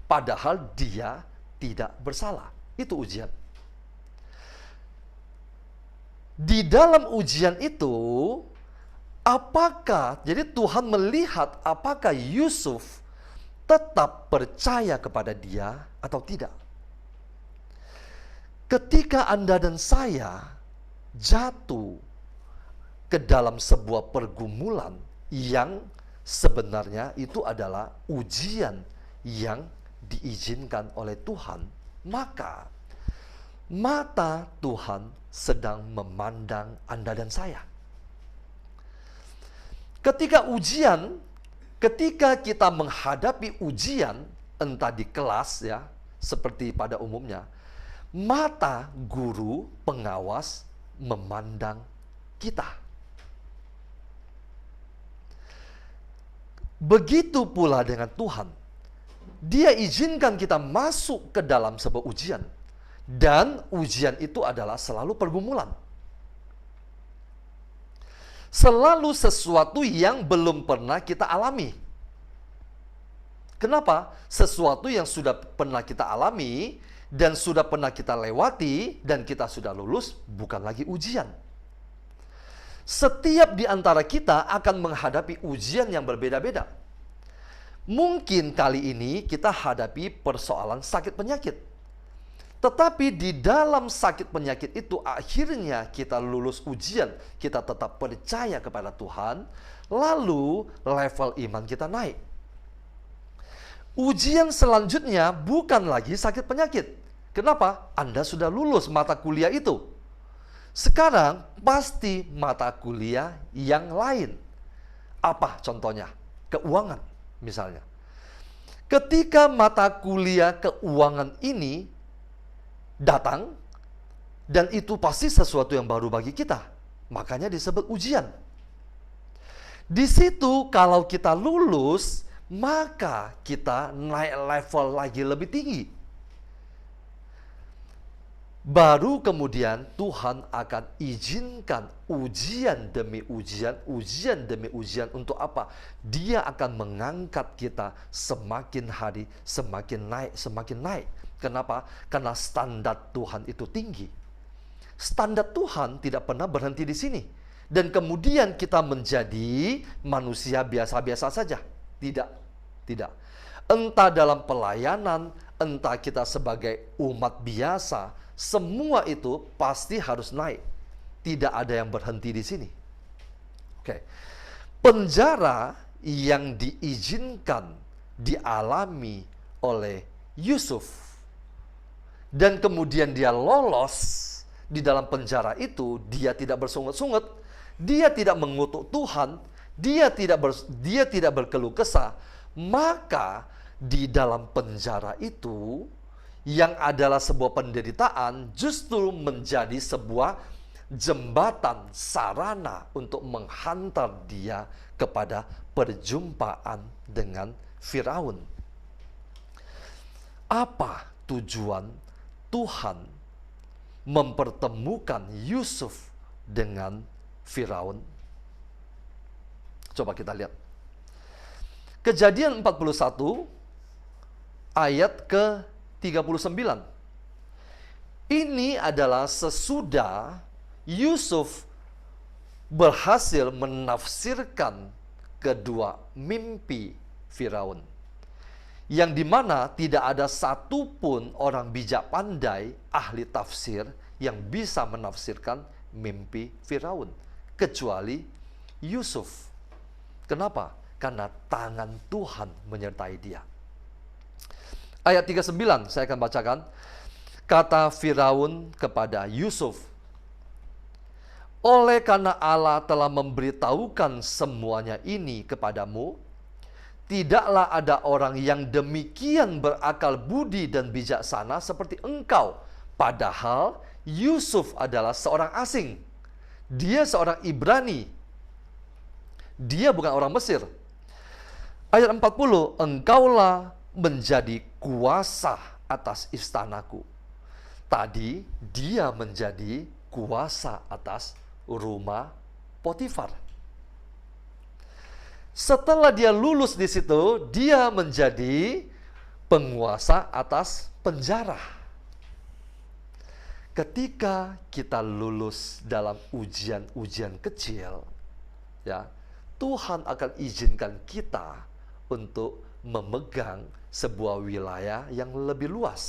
Padahal dia tidak bersalah. Itu ujian. Di dalam ujian itu, jadi Tuhan melihat apakah Yusuf tetap percaya kepada dia atau tidak. Ketika Anda dan saya jatuh ke dalam sebuah pergumulan yang sebenarnya itu adalah ujian yang diizinkan oleh Tuhan, maka mata Tuhan sedang memandang Anda dan saya. Ketika kita menghadapi ujian, entah di kelas ya, seperti pada umumnya, mata guru pengawas memandang kita. Begitu pula dengan Tuhan. Dia izinkan kita masuk ke dalam sebuah ujian. Dan ujian itu adalah selalu pergumulan. Selalu sesuatu yang belum pernah kita alami. Kenapa? Sesuatu yang sudah pernah kita alami dan sudah pernah kita lewati dan kita sudah lulus bukan lagi ujian. Setiap di antara kita akan menghadapi ujian yang berbeda-beda. Mungkin kali ini kita hadapi persoalan sakit penyakit. Tetapi di dalam sakit penyakit itu akhirnya kita lulus ujian, kita tetap percaya kepada Tuhan, lalu level iman kita naik. Ujian selanjutnya bukan lagi sakit penyakit. Kenapa? Anda sudah lulus mata kuliah itu. Sekarang pasti mata kuliah yang lain. Apa contohnya? Keuangan misalnya. Ketika mata kuliah keuangan ini datang, dan itu pasti sesuatu yang baru bagi kita. Makanya disebut ujian. Di situ kalau kita lulus, maka kita naik level lagi lebih tinggi. Baru kemudian Tuhan akan izinkan ujian demi ujian, ujian demi ujian. Untuk apa? Dia akan mengangkat kita semakin hari, semakin naik, semakin naik. Kenapa? Karena standar Tuhan itu tinggi. Standar Tuhan tidak pernah berhenti di sini. Dan kemudian kita menjadi manusia biasa-biasa saja. Tidak. Entah dalam pelayanan, entah kita sebagai umat biasa, semua itu pasti harus naik. Tidak ada yang berhenti di sini. Oke. Penjara yang diizinkan dialami oleh Yusuf, dan kemudian dia lolos di dalam penjara itu, dia tidak bersungut-sungut, dia tidak mengutuk Tuhan, dia tidak berkeluh kesah, maka di dalam penjara itu yang adalah sebuah penderitaan justru menjadi sebuah jembatan, sarana untuk menghantar dia kepada perjumpaan dengan Firaun. Apa tujuan Tuhan mempertemukan Yusuf dengan Firaun? Coba kita lihat. Kejadian 41 ayat ke-39. Ini adalah sesudah Yusuf berhasil menafsirkan kedua mimpi Firaun, yang dimana tidak ada satupun orang bijak pandai, ahli tafsir, yang bisa menafsirkan mimpi Firaun, kecuali Yusuf. Kenapa? Karena tangan Tuhan menyertai dia. Ayat 39 saya akan bacakan. Kata Firaun kepada Yusuf, oleh karena Allah telah memberitahukan semuanya ini kepadamu, tidaklah ada orang yang demikian berakal budi dan bijaksana seperti engkau. Padahal Yusuf adalah seorang asing. Dia seorang Ibrani. Dia bukan orang Mesir. Ayat 40, engkaulah menjadi kuasa atas istanaku. Tadi dia menjadi kuasa atas rumah Potifar. Setelah dia lulus di situ, dia menjadi penguasa atas penjara. Ketika kita lulus dalam ujian-ujian kecil, ya, Tuhan akan izinkan kita untuk memegang sebuah wilayah yang lebih luas.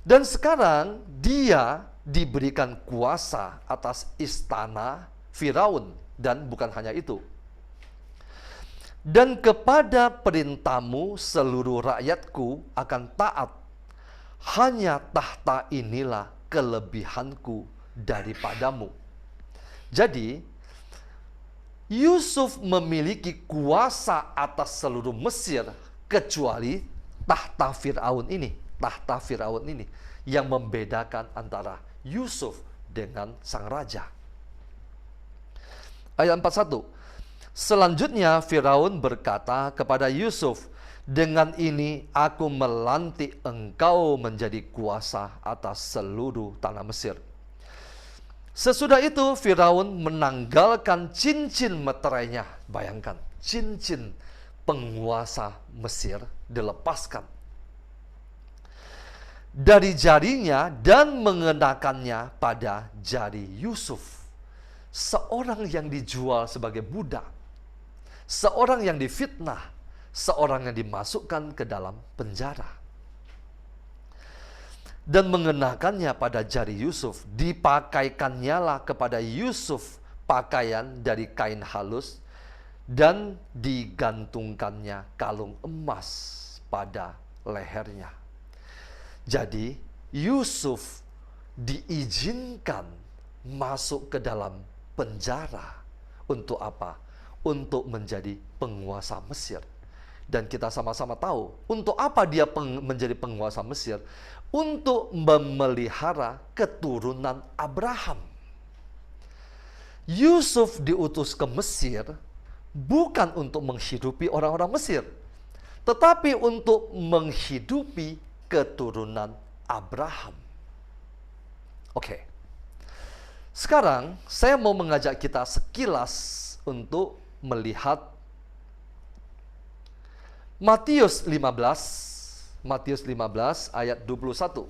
Dan sekarang dia diberikan kuasa atas istana Firaun. Dan bukan hanya itu. Dan kepada perintahmu seluruh rakyatku akan taat. Hanya tahta inilah kelebihanku daripadamu. Jadi, Yusuf memiliki kuasa atas seluruh Mesir, kecuali tahta Firaun ini. Tahta Firaun ini yang membedakan antara Yusuf dengan sang raja. Ayat 41. Selanjutnya Firaun berkata kepada Yusuf, dengan ini aku melantik engkau menjadi kuasa atas seluruh tanah Mesir. Sesudah itu Firaun menanggalkan cincin meterainya. Bayangkan, cincin penguasa Mesir dilepaskan dari jarinya dan mengenakannya pada jari Yusuf. Seorang yang dijual sebagai budak, seorang yang difitnah, seorang yang dimasukkan ke dalam penjara. Dan mengenakannya pada jari Yusuf, dipakaikannya lah kepada Yusuf pakaian dari kain halus, dan digantungkannya kalung emas pada lehernya. Jadi Yusuf diizinkan masuk ke dalam penjara. Untuk apa? Untuk menjadi penguasa Mesir. Dan kita sama-sama tahu, untuk apa dia menjadi penguasa Mesir? Untuk memelihara keturunan Abraham. Yusuf diutus ke Mesir bukan untuk menghidupi orang-orang Mesir, tetapi untuk menghidupi keturunan Abraham. Oke. Sekarang saya mau mengajak kita sekilas untuk melihat Matius 15 ayat 21.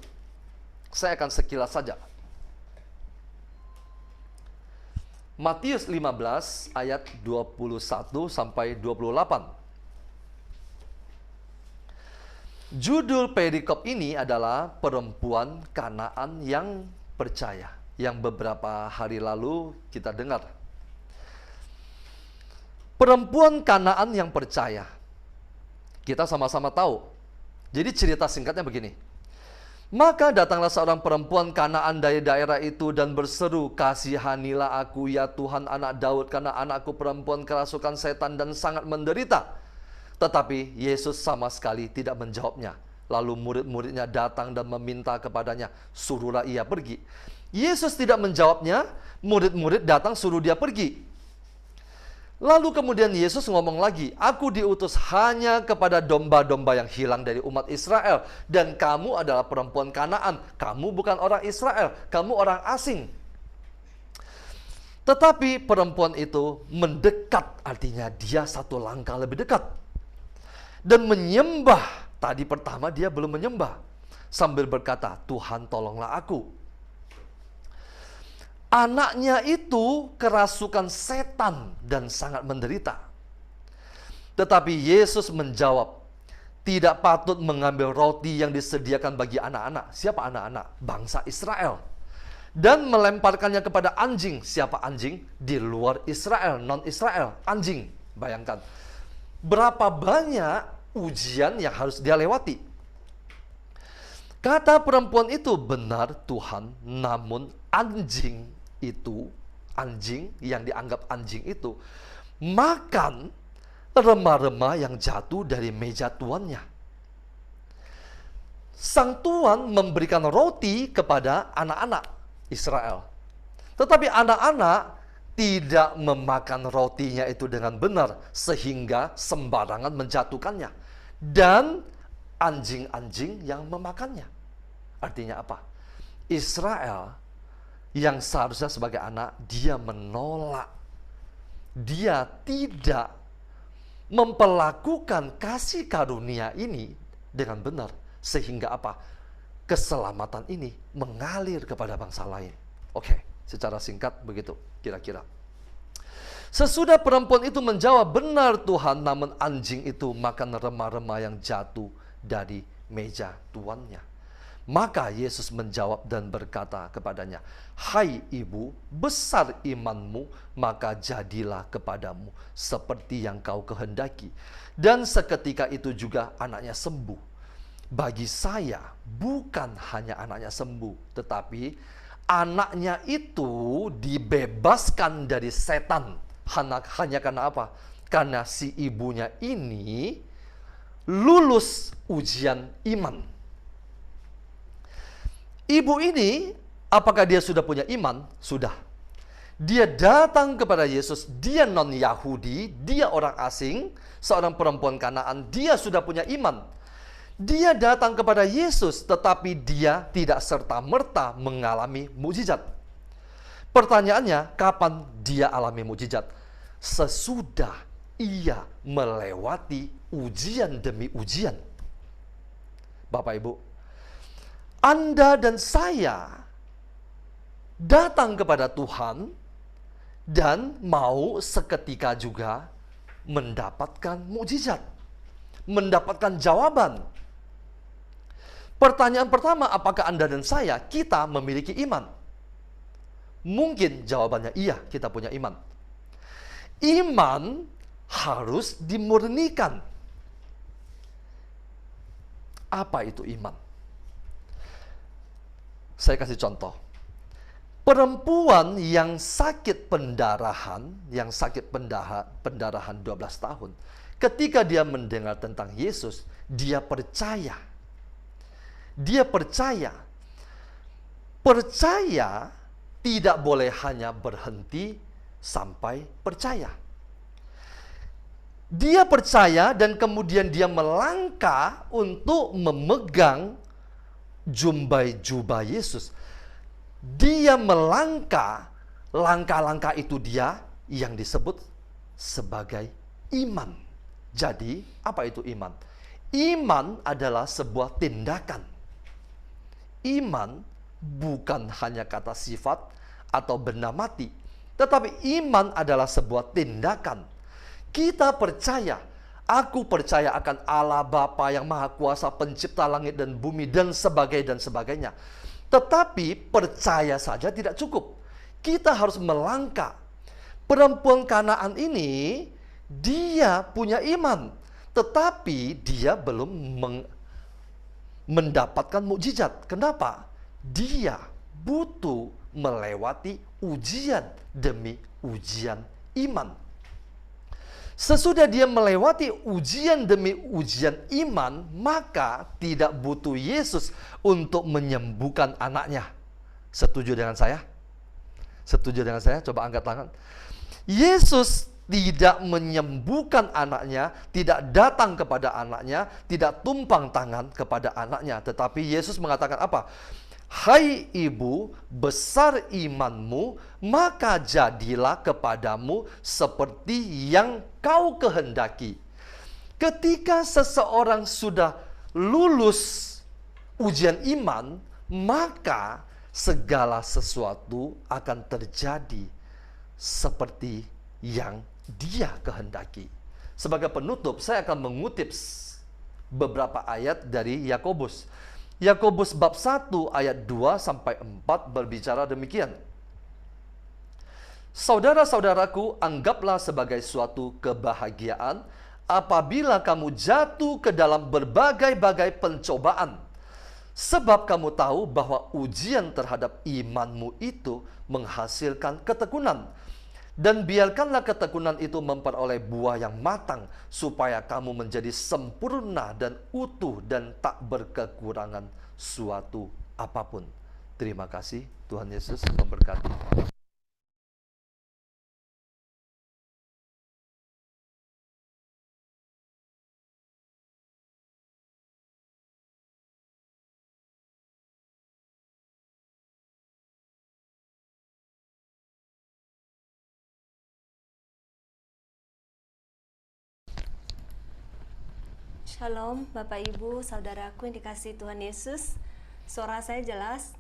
Saya akan sekilas saja. Matius 15 ayat 21 sampai 28. Judul perikop ini adalah perempuan Kanaan yang percaya, yang beberapa hari lalu kita dengar. Perempuan Kanaan yang percaya. Kita sama-sama tahu. Jadi cerita singkatnya begini. Maka datanglah seorang perempuan Kanaan dari daerah itu dan berseru, "Kasihanilah aku ya Tuhan anak Daud, karena anakku perempuan kerasukan setan dan sangat menderita." Tetapi Yesus sama sekali tidak menjawabnya. Lalu murid-muridnya datang dan meminta kepadanya, "Suruhlah ia pergi." Yesus tidak menjawabnya, murid-murid datang suruh dia pergi. Lalu kemudian Yesus ngomong lagi, "Aku diutus hanya kepada domba-domba yang hilang dari umat Israel. Dan kamu adalah perempuan Kanaan. Kamu bukan orang Israel, kamu orang asing." Tetapi perempuan itu mendekat, artinya dia satu langkah lebih dekat. Dan menyembah. Tadi pertama dia belum menyembah. Sambil berkata, "Tuhan tolonglah aku." Anaknya itu kerasukan setan dan sangat menderita. Tetapi Yesus menjawab, "Tidak patut mengambil roti yang disediakan bagi anak-anak." Siapa anak-anak? Bangsa Israel. Dan melemparkannya kepada anjing. Siapa anjing? Di luar Israel, non-Israel. Anjing. Bayangkan. Berapa banyak ujian yang harus dia lewati. Kata perempuan itu, "Benar Tuhan, namun anjing itu, anjing yang dianggap anjing itu, makan remah-remah yang jatuh dari meja tuannya." Sang tuan memberikan roti kepada anak-anak Israel. Tetapi anak-anak tidak memakan rotinya itu dengan benar, sehingga sembarangan menjatuhkannya. Dan anjing-anjing yang memakannya. Artinya apa? Israel yang seharusnya sebagai anak, dia menolak. Dia tidak memperlakukan kasih karunia ini dengan benar. Sehingga apa? Keselamatan ini mengalir kepada bangsa lain. Oke, secara singkat begitu kira-kira. Sesudah perempuan itu menjawab, "Benar Tuhan, namun anjing itu makan remah-remah yang jatuh dari meja tuannya." Maka Yesus menjawab dan berkata kepadanya, "Hai ibu, besar imanmu, maka jadilah kepadamu seperti yang kau kehendaki." Dan seketika itu juga anaknya sembuh. Bagi saya, bukan hanya anaknya sembuh, tetapi anaknya itu dibebaskan dari setan. Hanya karena apa? Karena si ibunya ini lulus ujian iman. Ibu ini, apakah dia sudah punya iman? Sudah. Dia datang kepada Yesus, dia non-Yahudi, dia orang asing, seorang perempuan Kanaan, dia sudah punya iman. Dia datang kepada Yesus, tetapi dia tidak serta-merta mengalami mukjizat. Pertanyaannya, kapan dia alami mukjizat? Sesudah ia melewati ujian demi ujian. Bapak Ibu, Anda dan saya datang kepada Tuhan dan mau seketika juga mendapatkan mukjizat, mendapatkan jawaban. Pertanyaan pertama, apakah Anda dan saya, kita memiliki iman? Mungkin jawabannya iya, kita punya iman. Iman harus dimurnikan. Apa itu iman? Saya kasih contoh. Perempuan yang sakit pendarahan, pendarahan 12 tahun, ketika dia mendengar tentang Yesus, dia percaya. Dia percaya. Percaya tidak boleh hanya berhenti sampai percaya. Dia percaya dan kemudian dia melangkah untuk memegang jubah Yesus. Dia melangkah, langkah-langkah itu dia yang disebut sebagai iman. Jadi, apa itu iman? Iman adalah sebuah tindakan. Iman bukan hanya kata sifat atau benda mati, tetapi iman adalah sebuah tindakan. Kita percaya Aku percaya akan Allah Bapa yang Maha Kuasa, pencipta langit dan bumi, dan sebagainya. Tetapi percaya saja tidak cukup. Kita harus melangkah. Perempuan Kanaan ini, dia punya iman, tetapi dia belum mendapatkan mukjizat. Kenapa? Dia butuh melewati ujian demi ujian iman. Sesudah dia melewati ujian demi ujian iman, maka tidak butuh Yesus untuk menyembuhkan anaknya. Setuju dengan saya? Setuju dengan saya? Coba angkat tangan. Yesus tidak menyembuhkan anaknya, tidak datang kepada anaknya, tidak tumpang tangan kepada anaknya. Tetapi Yesus mengatakan apa? Hai ibu, besar imanmu, maka jadilah kepadamu seperti yang kau kehendaki. Ketika seseorang sudah lulus ujian iman, maka segala sesuatu akan terjadi seperti yang dia kehendaki. Sebagai penutup, saya akan mengutip beberapa ayat dari Yakobus. Yakobus bab 1 ayat 2 sampai 4 berbicara demikian. Saudara-saudaraku, anggaplah sebagai suatu kebahagiaan apabila kamu jatuh ke dalam berbagai-bagai pencobaan. Sebab kamu tahu bahwa ujian terhadap imanmu itu menghasilkan ketekunan. Dan biarkanlah ketekunan itu memperoleh buah yang matang, supaya kamu menjadi sempurna dan utuh dan tak berkekurangan suatu apapun. Terima kasih, Tuhan Yesus memberkati. Shalom Bapak Ibu, Saudaraku yang dikasihi Tuhan Yesus. Suara saya jelas?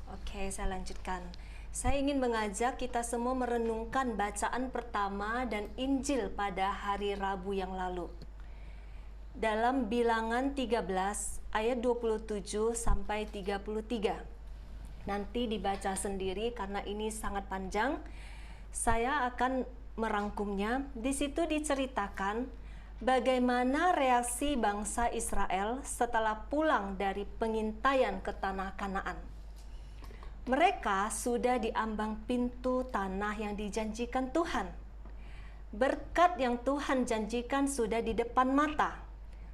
Oke, saya lanjutkan. Saya ingin mengajak kita semua merenungkan bacaan pertama dan Injil pada hari Rabu yang lalu. Dalam Bilangan 13 ayat 27 sampai 33. Nanti dibaca sendiri karena ini sangat panjang. Saya akan merangkumnya. Di situ diceritakan bagaimana reaksi bangsa Israel setelah pulang dari pengintaian ke tanah Kanaan. Mereka sudah di ambang pintu tanah yang dijanjikan Tuhan. Berkat yang Tuhan janjikan sudah di depan mata.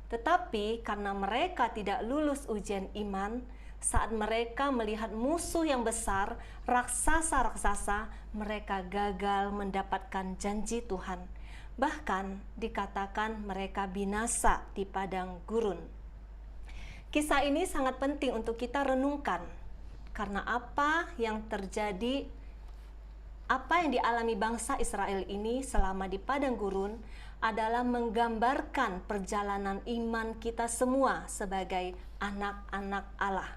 Tetapi karena mereka tidak lulus ujian iman, saat mereka melihat musuh yang besar, raksasa-raksasa, mereka gagal mendapatkan janji Tuhan. Bahkan dikatakan mereka binasa di padang gurun. Kisah ini sangat penting untuk kita renungkan. Karena apa yang terjadi, apa yang dialami bangsa Israel ini selama di padang gurun adalah menggambarkan perjalanan iman kita semua sebagai anak-anak Allah.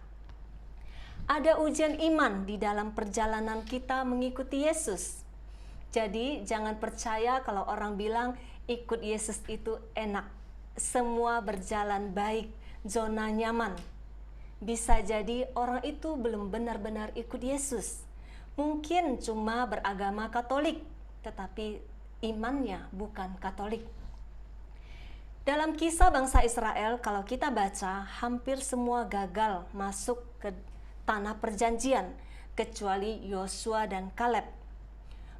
Ada ujian iman di dalam perjalanan kita mengikuti Yesus. Jadi jangan percaya kalau orang bilang ikut Yesus itu enak, semua berjalan baik, zona nyaman. Bisa jadi orang itu belum benar-benar ikut Yesus. Mungkin cuma beragama Katolik, tetapi imannya bukan Katolik. Dalam kisah bangsa Israel, kalau kita baca, hampir semua gagal masuk ke tanah perjanjian, kecuali Yosua dan Kaleb.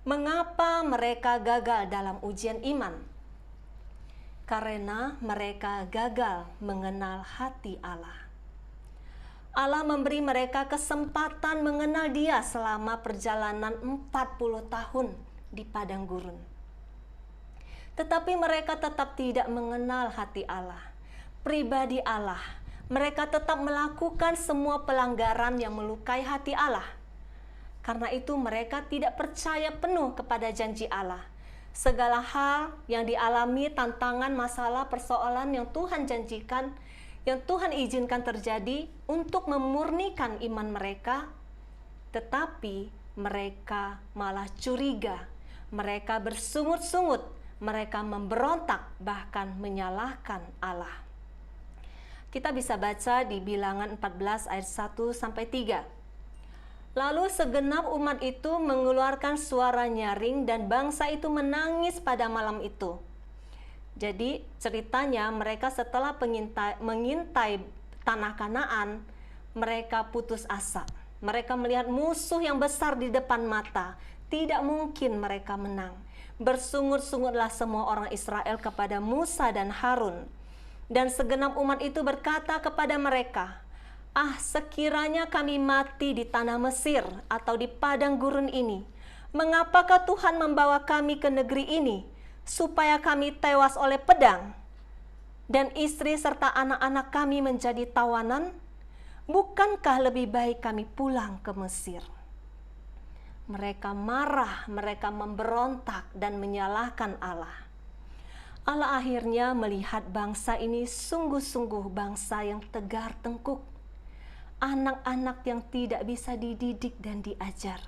Mengapa mereka gagal dalam ujian iman? Karena mereka gagal mengenal hati Allah. Allah memberi mereka kesempatan mengenal Dia selama perjalanan 40 tahun di padang gurun. Tetapi mereka tetap tidak mengenal hati Allah, pribadi Allah. Mereka tetap melakukan semua pelanggaran yang melukai hati Allah. Karena itu mereka tidak percaya penuh kepada janji Allah. Segala hal yang dialami, tantangan, masalah, persoalan yang Tuhan janjikan, yang Tuhan izinkan terjadi untuk memurnikan iman mereka, tetapi mereka malah curiga. Mereka bersungut-sungut, mereka memberontak bahkan menyalahkan Allah. Kita bisa baca di Bilangan 14 ayat 1 sampai 3. Lalu segenap umat itu mengeluarkan suara nyaring dan bangsa itu menangis pada malam itu. Jadi ceritanya mereka setelah mengintai tanah Kanaan, mereka putus asa. Mereka melihat musuh yang besar di depan mata. Tidak mungkin mereka menang. Bersungut-sungutlah semua orang Israel kepada Musa dan Harun. Dan segenap umat itu berkata kepada mereka, "Ah, sekiranya kami mati di tanah Mesir atau di padang gurun ini, mengapakah Tuhan membawa kami ke negeri ini, supaya kami tewas oleh pedang, dan istri serta anak-anak kami menjadi tawanan? Bukankah lebih baik kami pulang ke Mesir?" Mereka marah, mereka memberontak dan menyalahkan Allah. Allah akhirnya melihat bangsa ini sungguh-sungguh bangsa yang tegar tengkuk, anak-anak yang tidak bisa dididik dan diajar.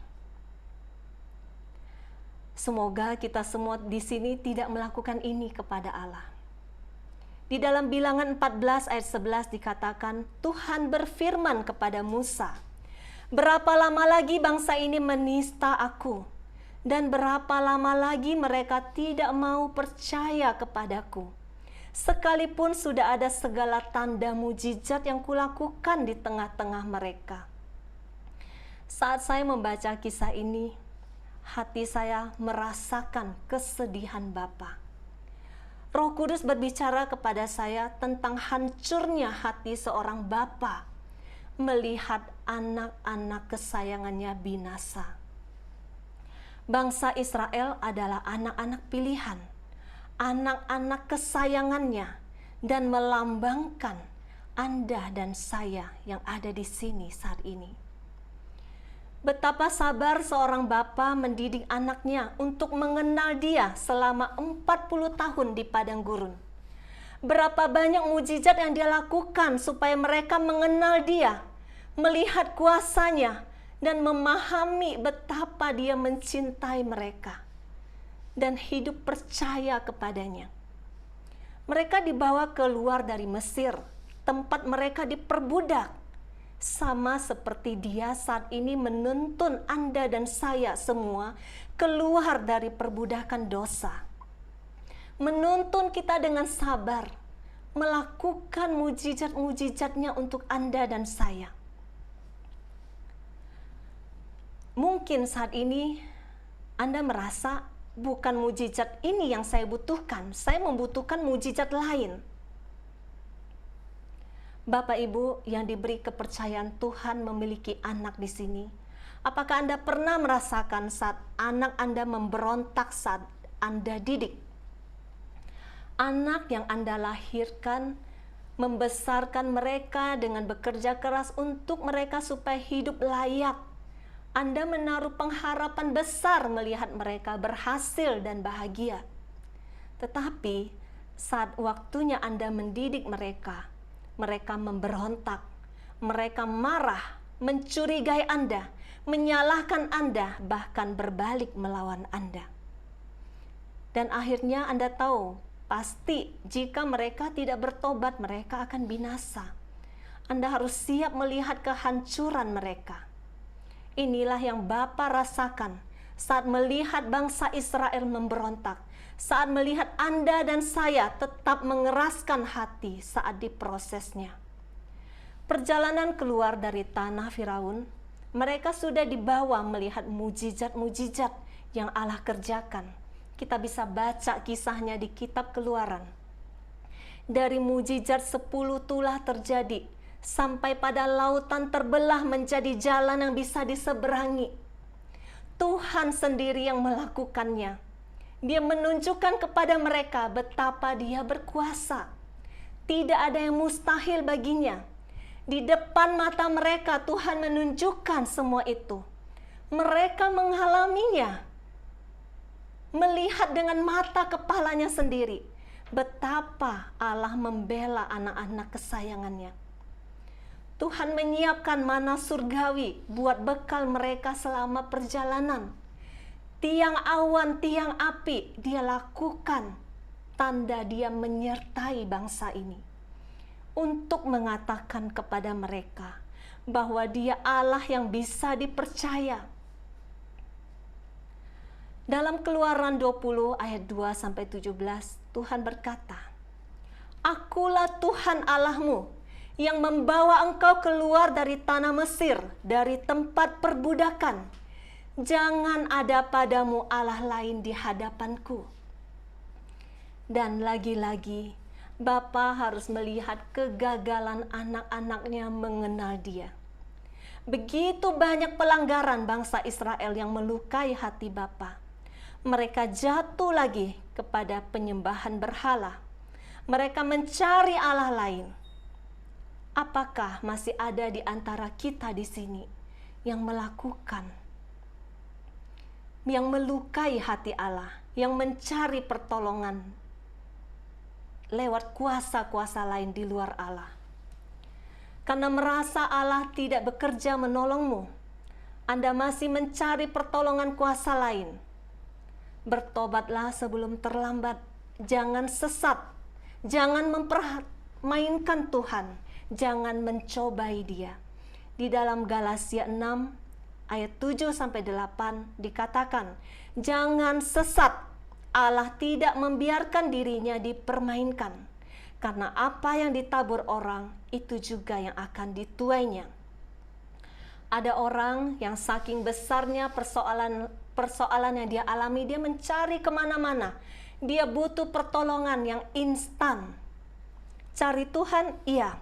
Semoga kita semua di sini tidak melakukan ini kepada Allah. Di dalam Bilangan 14 ayat 11 dikatakan, Tuhan berfirman kepada Musa, "Berapa lama lagi bangsa ini menista aku? Dan berapa lama lagi mereka tidak mau percaya kepadaku? Sekalipun sudah ada segala tanda mujizat yang kulakukan di tengah-tengah mereka." Saat saya membaca kisah ini, hati saya merasakan kesedihan Bapa. Roh Kudus berbicara kepada saya tentang hancurnya hati seorang bapa melihat anak-anak kesayangannya binasa. Bangsa Israel adalah anak-anak pilihan, anak-anak kesayangannya, dan melambangkan Anda dan saya yang ada di sini saat ini. Betapa sabar seorang bapa mendidik anaknya untuk mengenal dia selama 40 tahun di padang gurun. Berapa banyak mujizat yang dia lakukan supaya mereka mengenal dia, melihat kuasanya, dan memahami betapa dia mencintai mereka dan hidup percaya kepadanya. Mereka dibawa keluar dari Mesir, tempat mereka diperbudak, sama seperti dia saat ini menuntun Anda dan saya semua keluar dari perbudakan dosa. Menuntun kita dengan sabar, melakukan mujizat-mujizatnya untuk Anda dan saya. Mungkin saat ini Anda merasa bukan mujizat ini yang saya butuhkan, saya membutuhkan mujizat lain. Bapak Ibu yang diberi kepercayaan Tuhan memiliki anak di sini, apakah Anda pernah merasakan saat anak Anda memberontak saat Anda didik? Anak yang Anda lahirkan, membesarkan mereka dengan bekerja keras untuk mereka supaya hidup layak. Anda menaruh pengharapan besar melihat mereka berhasil dan bahagia. Tetapi saat waktunya Anda mendidik mereka, mereka memberontak, mereka marah, mencurigai Anda, menyalahkan Anda, bahkan berbalik melawan Anda. Dan akhirnya Anda tahu, pasti jika mereka tidak bertobat, mereka akan binasa. Anda harus siap melihat kehancuran mereka. Inilah yang Bapa rasakan saat melihat bangsa Israel memberontak, saat melihat Anda dan saya tetap mengeraskan hati saat diprosesnya. Perjalanan keluar dari tanah Firaun, mereka sudah dibawa melihat mujizat-mujizat yang Allah kerjakan. Kita bisa baca kisahnya di kitab Keluaran. Dari mujizat 10 tulah terjadi, sampai pada lautan terbelah menjadi jalan yang bisa diseberangi. Tuhan sendiri yang melakukannya. Dia menunjukkan kepada mereka betapa Dia berkuasa. Tidak ada yang mustahil baginya. Di depan mata mereka Tuhan menunjukkan semua itu. Mereka mengalaminya. Melihat dengan mata kepalanya sendiri betapa Allah membela anak-anak kesayangannya. Tuhan menyiapkan mana surgawi buat bekal mereka selama perjalanan. tiang awan, tiang api, dia lakukan tanda dia menyertai bangsa ini untuk mengatakan kepada mereka bahwa dia Allah yang bisa dipercaya. Dalam Keluaran 20 ayat 2 sampai 17, Tuhan berkata, "Akulah Tuhan Allahmu yang membawa engkau keluar dari tanah Mesir, dari tempat perbudakan. Jangan ada padamu Allah lain di hadapanku." Dan lagi-lagi, Bapa harus melihat kegagalan anak-anaknya mengenal Dia. Begitu banyak pelanggaran bangsa Israel yang melukai hati Bapa. Mereka jatuh lagi kepada penyembahan berhala. Mereka mencari Allah lain. Apakah masih ada di antara kita di sini yang melakukan, yang melukai hati Allah, yang mencari pertolongan lewat kuasa-kuasa lain di luar Allah? Karena merasa Allah tidak bekerja menolongmu, Anda masih mencari pertolongan kuasa lain. Bertobatlah sebelum terlambat. Jangan sesat. Jangan mempermainkan Tuhan. Jangan mencobai Dia. Di dalam Galatia 6 ayat 7 sampai 8 dikatakan, jangan sesat. Allah tidak membiarkan dirinya dipermainkan. Karena apa yang ditabur orang, itu juga yang akan dituainya. Ada orang yang saking besarnya persoalan yang dia alami, dia mencari kemana-mana. Dia butuh pertolongan yang instan. Cari Tuhan, iya.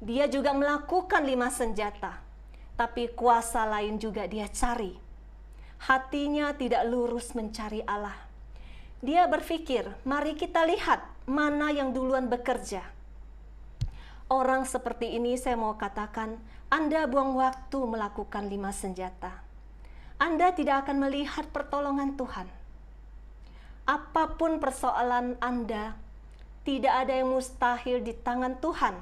Dia juga melakukan 5 senjata. Tapi kuasa lain juga dia cari. Hatinya tidak lurus mencari Allah. Dia berpikir, mari kita lihat mana yang duluan bekerja. Orang seperti ini saya mau katakan, Anda buang waktu melakukan 5 senjata. Anda tidak akan melihat pertolongan Tuhan. Apapun persoalan Anda, tidak ada yang mustahil di tangan Tuhan.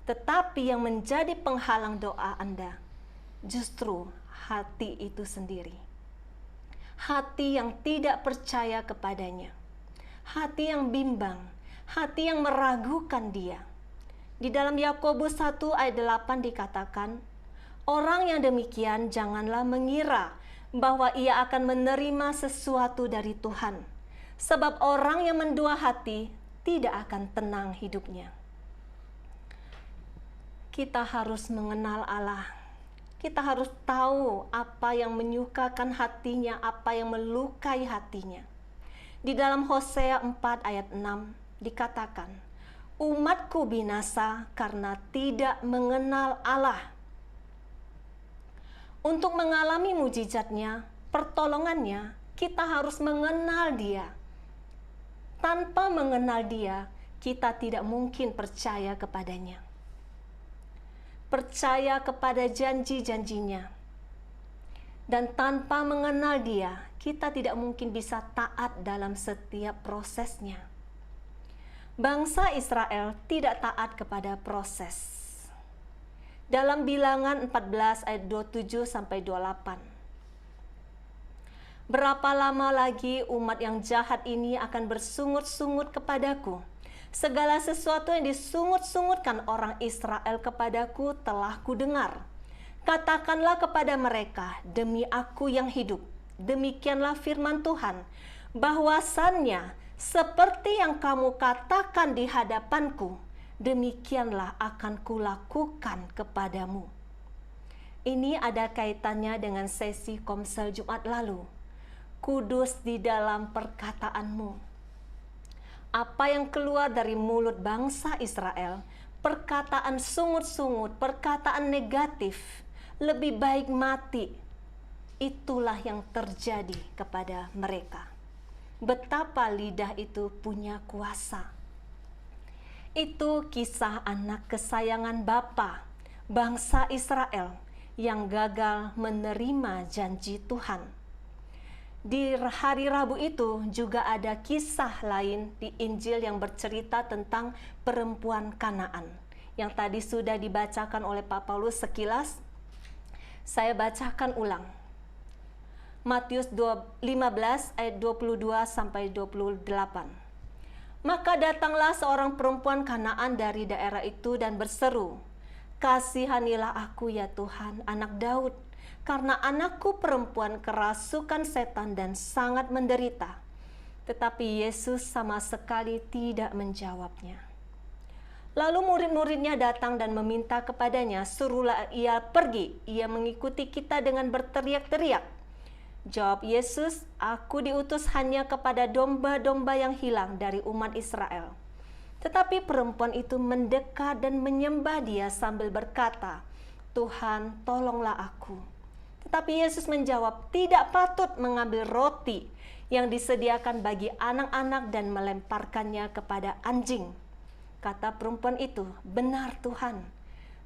Tetapi yang menjadi penghalang doa Anda, justru hati itu sendiri. Hati yang tidak percaya kepadanya. Hati yang bimbang. Hati yang meragukan Dia. Di dalam Yakobus 1 ayat 8 dikatakan, orang yang demikian janganlah mengira bahwa ia akan menerima sesuatu dari Tuhan. Sebab orang yang mendua hati tidak akan tenang hidupnya. Kita harus mengenal Allah. Kita harus tahu apa yang menyukakan hatinya, apa yang melukai hatinya. Di dalam Hosea 4 ayat 6 dikatakan, umatku binasa karena tidak mengenal Allah. Untuk mengalami mujizatnya, pertolongannya, kita harus mengenal Dia. Tanpa mengenal Dia, kita tidak mungkin percaya kepadanya. Percaya kepada janji-janjinya. Dan tanpa mengenal Dia, kita tidak mungkin bisa taat dalam setiap prosesnya. Bangsa Israel tidak taat kepada proses. Dalam Bilangan 14 ayat 27 sampai 28. Berapa lama lagi umat yang jahat ini akan bersungut-sungut kepadaku? Segala sesuatu yang disungut-sungutkan orang Israel kepadaku telah kudengar. Katakanlah kepada mereka, demi aku yang hidup, demikianlah firman Tuhan, bahwasannya seperti yang kamu katakan di hadapanku, demikianlah akan kulakukan kepadamu. Ini ada kaitannya dengan sesi Komsel Jumat lalu. Kudus di dalam perkataanmu. Apa yang keluar dari mulut bangsa Israel, perkataan sungut-sungut, perkataan negatif, lebih baik mati. Itulah yang terjadi kepada mereka. Betapa lidah itu punya kuasa. Itu kisah anak kesayangan Bapa, bangsa Israel yang gagal menerima janji Tuhan. Di hari Rabu itu juga ada kisah lain di Injil yang bercerita tentang perempuan Kanaan. Yang tadi sudah dibacakan oleh Pak Paulus sekilas, saya bacakan ulang. Matius 15 ayat 22 sampai 28. Maka datanglah seorang perempuan Kanaan dari daerah itu dan berseru, "Kasihanilah aku ya Tuhan, anak Daud, karena anakku perempuan kerasukan setan dan sangat menderita." Tetapi Yesus sama sekali tidak menjawabnya. Lalu murid-muridnya datang dan meminta kepadanya, "Suruhlah ia pergi, ia mengikuti kita dengan berteriak-teriak." Jawab Yesus, "Aku diutus hanya kepada domba-domba yang hilang dari umat Israel." Tetapi perempuan itu mendekat dan menyembah Dia sambil berkata, "Tuhan, tolonglah aku." Tetapi Yesus menjawab, "Tidak patut mengambil roti yang disediakan bagi anak-anak dan melemparkannya kepada anjing." Kata perempuan itu, "Benar Tuhan."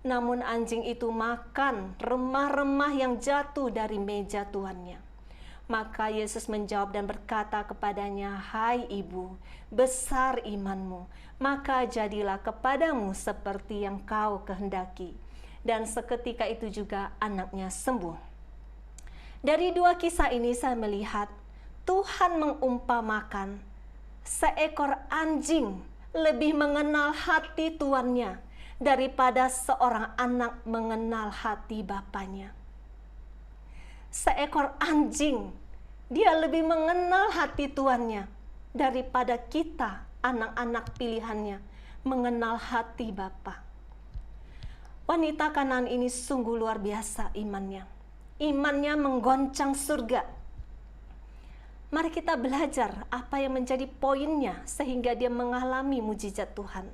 Namun anjing itu makan remah-remah yang jatuh dari meja tuannya. Maka Yesus menjawab dan berkata kepadanya, "Hai ibu, besar imanmu, maka jadilah kepadamu seperti yang kau kehendaki." Dan seketika itu juga anaknya sembuh. Dari dua kisah ini saya melihat Tuhan mengumpamakan seekor anjing lebih mengenal hati tuannya daripada seorang anak mengenal hati bapaknya. Seekor anjing, dia lebih mengenal hati tuannya daripada kita, anak-anak pilihannya, mengenal hati Bapa. Wanita Kanaan ini sungguh luar biasa imannya. Imannya menggoncang surga. Mari kita belajar apa yang menjadi poinnya sehingga dia mengalami mujizat Tuhan.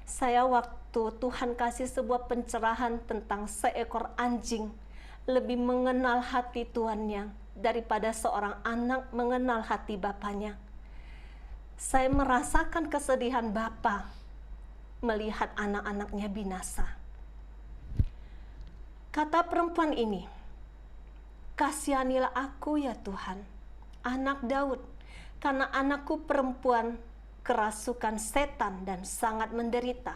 Saya waktu Tuhan kasih sebuah pencerahan tentang seekor anjing lebih mengenal hati tuannya daripada seorang anak mengenal hati bapaknya. Saya merasakan kesedihan bapa melihat anak-anaknya binasa. Kata perempuan ini, "Kasihanilah aku ya Tuhan, anak Daud, karena anakku perempuan kerasukan setan dan sangat menderita."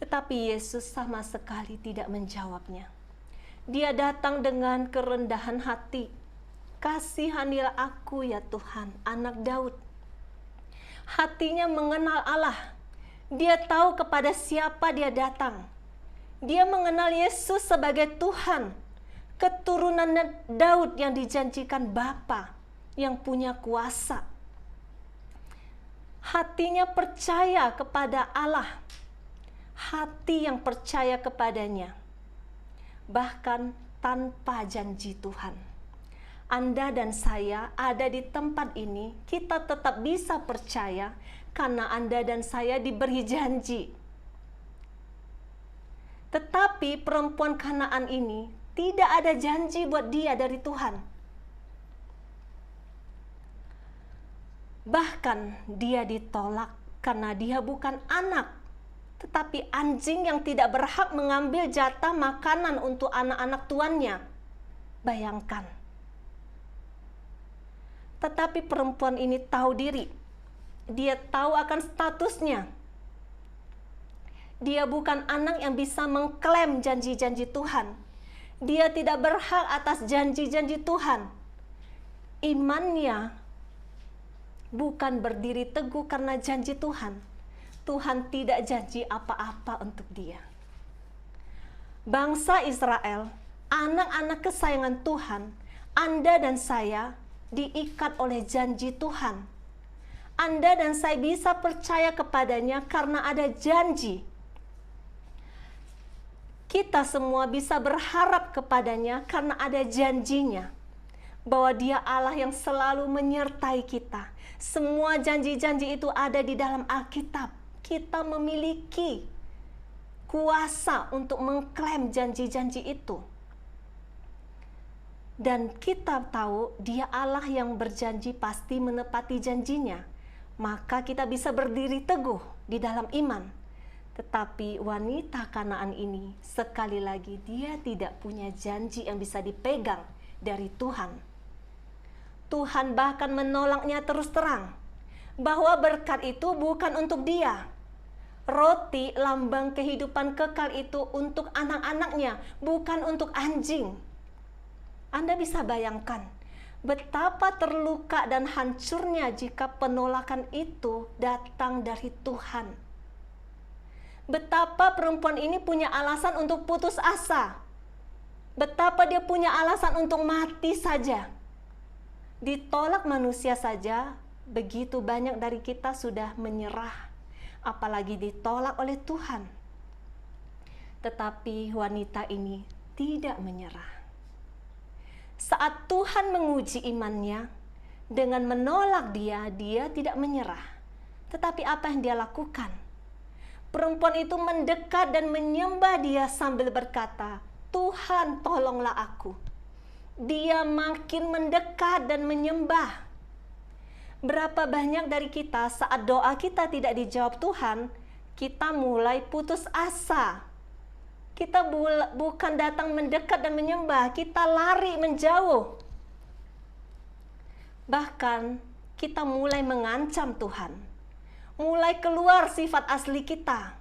Tetapi Yesus sama sekali tidak menjawabnya. Dia datang dengan kerendahan hati. "Kasihanilah aku ya Tuhan, anak Daud." Hatinya mengenal Allah. Dia tahu kepada siapa dia datang. Dia mengenal Yesus sebagai Tuhan, keturunan Daud yang dijanjikan Bapa yang punya kuasa. Hatinya percaya kepada Allah. Hati yang percaya kepadanya. Bahkan tanpa janji Tuhan. Anda dan saya ada di tempat ini, kita tetap bisa percaya karena Anda dan saya diberi janji. Tetapi perempuan Kanaan ini tidak ada janji buat dia dari Tuhan. Bahkan dia ditolak karena dia bukan anak, tetapi anjing yang tidak berhak mengambil jatah makanan untuk anak-anak tuannya. Bayangkan. Tetapi perempuan ini tahu diri. Dia tahu akan statusnya. Dia bukan anak yang bisa mengklaim janji-janji Tuhan. Dia tidak berhak atas janji-janji Tuhan. Imannya bukan berdiri teguh karena janji Tuhan. Tuhan tidak janji apa-apa untuk dia. Bangsa Israel, anak-anak kesayangan Tuhan, Anda dan saya diikat oleh janji Tuhan. Anda dan saya bisa percaya kepadanya karena ada janji. Kita semua bisa berharap kepadanya karena ada janjinya. Bahwa dia Allah yang selalu menyertai kita. Semua janji-janji itu ada di dalam Alkitab. Kita memiliki kuasa untuk mengklaim janji-janji itu. Dan kita tahu dia Allah yang berjanji pasti menepati janjinya. Maka kita bisa berdiri teguh di dalam iman. Tetapi wanita Kanaan ini sekali lagi dia tidak punya janji yang bisa dipegang dari Tuhan. Tuhan bahkan menolaknya terus terang bahwa berkat itu bukan untuk dia. Roti lambang kehidupan kekal itu untuk anak-anaknya, bukan untuk anjing. Anda bisa bayangkan betapa terluka dan hancurnya jika penolakan itu datang dari Tuhan. Betapa perempuan ini punya alasan untuk putus asa. Betapa dia punya alasan untuk mati saja. Ditolak manusia saja, begitu banyak dari kita sudah menyerah. Apalagi ditolak oleh Tuhan. Tetapi wanita ini tidak menyerah. Saat Tuhan menguji imannya, dengan menolak dia tidak menyerah. Tetapi apa yang dia lakukan? Perempuan itu mendekat dan menyembah dia sambil berkata, Tuhan tolonglah aku. Dia makin mendekat dan menyembah. Berapa banyak dari kita saat doa kita tidak dijawab Tuhan, kita mulai putus asa. Kita bukan datang mendekat dan menyembah, kita lari menjauh. Bahkan kita mulai mengancam Tuhan. Mulai keluar sifat asli kita.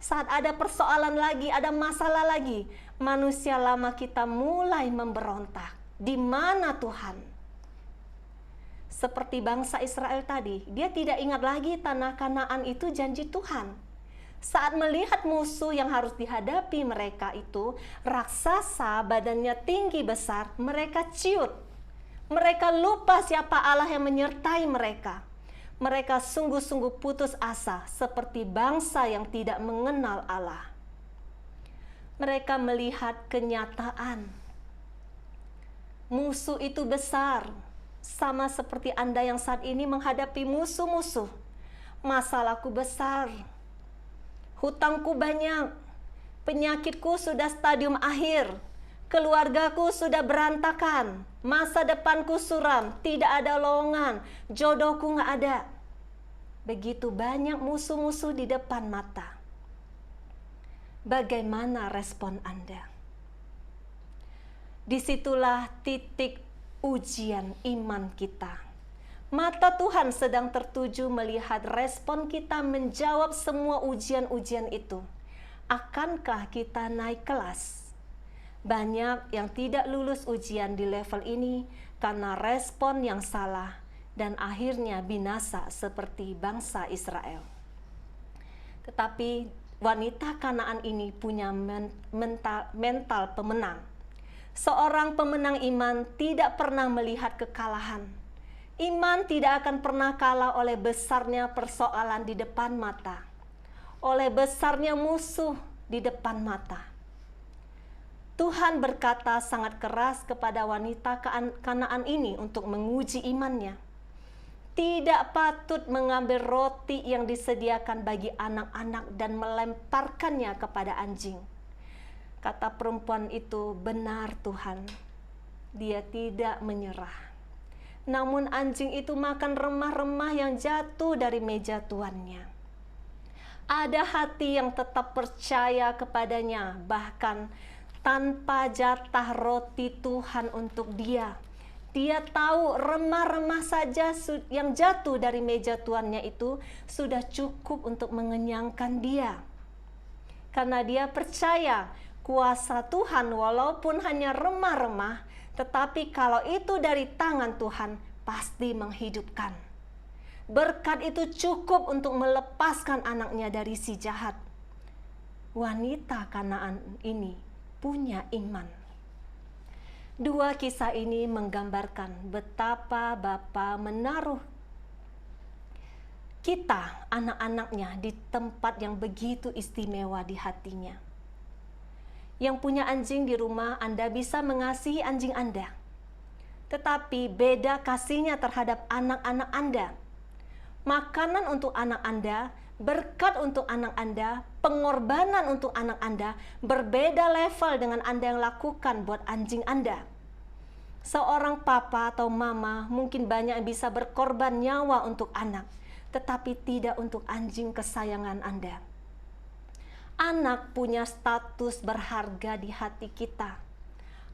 Saat ada persoalan lagi, ada masalah lagi, manusia lama kita mulai memberontak. Di mana Tuhan? Seperti bangsa Israel tadi, dia tidak ingat lagi tanah Kanaan itu janji Tuhan. Saat melihat musuh yang harus dihadapi mereka itu, raksasa badannya tinggi besar, mereka ciut. Mereka lupa siapa Allah yang menyertai mereka. Mereka sungguh-sungguh putus asa seperti bangsa yang tidak mengenal Allah. Mereka melihat kenyataan. Musuh itu besar, sama seperti Anda yang saat ini menghadapi musuh-musuh. Masalahku besar. Hutangku banyak, penyakitku sudah stadium akhir, keluargaku sudah berantakan, masa depanku suram, tidak ada lowongan, jodohku nggak ada. Begitu banyak musuh-musuh di depan mata. Bagaimana respon Anda? Disitulah titik ujian iman kita. Mata Tuhan sedang tertuju melihat respon kita menjawab semua ujian-ujian itu. Akankah kita naik kelas? Banyak yang tidak lulus ujian di level ini karena respon yang salah dan akhirnya binasa seperti bangsa Israel. Tetapi wanita Kanaan ini punya mental pemenang. Seorang pemenang iman tidak pernah melihat kekalahan. Iman tidak akan pernah kalah oleh besarnya persoalan di depan mata, oleh besarnya musuh di depan mata. Tuhan berkata sangat keras kepada wanita Kanaan ini untuk menguji imannya. Tidak patut mengambil roti yang disediakan bagi anak-anak dan melemparkannya kepada anjing. Kata perempuan itu, benar Tuhan, dia tidak menyerah. Namun anjing itu makan remah-remah yang jatuh dari meja tuannya. Ada hati yang tetap percaya kepadanya, bahkan tanpa jatah roti Tuhan untuk dia. Dia tahu remah-remah saja yang jatuh dari meja tuannya itu sudah cukup untuk mengenyangkan dia. Karena dia percaya kuasa Tuhan walaupun hanya remah-remah, tetapi kalau itu dari tangan Tuhan, pasti menghidupkan. Berkat itu cukup untuk melepaskan anaknya dari si jahat. Wanita Kanaan ini punya iman. Dua kisah ini menggambarkan betapa Bapa menaruh kita, anak-anaknya, di tempat yang begitu istimewa di hatinya. Yang punya anjing di rumah, Anda bisa mengasihi anjing Anda. Tetapi beda kasihnya terhadap anak-anak Anda. Makanan untuk anak Anda, berkat untuk anak Anda, pengorbanan untuk anak Anda, berbeda level dengan Anda yang lakukan buat anjing Anda. Seorang papa atau mama mungkin banyak yang bisa berkorban nyawa untuk anak, tetapi tidak untuk anjing kesayangan Anda. Anak punya status berharga di hati kita.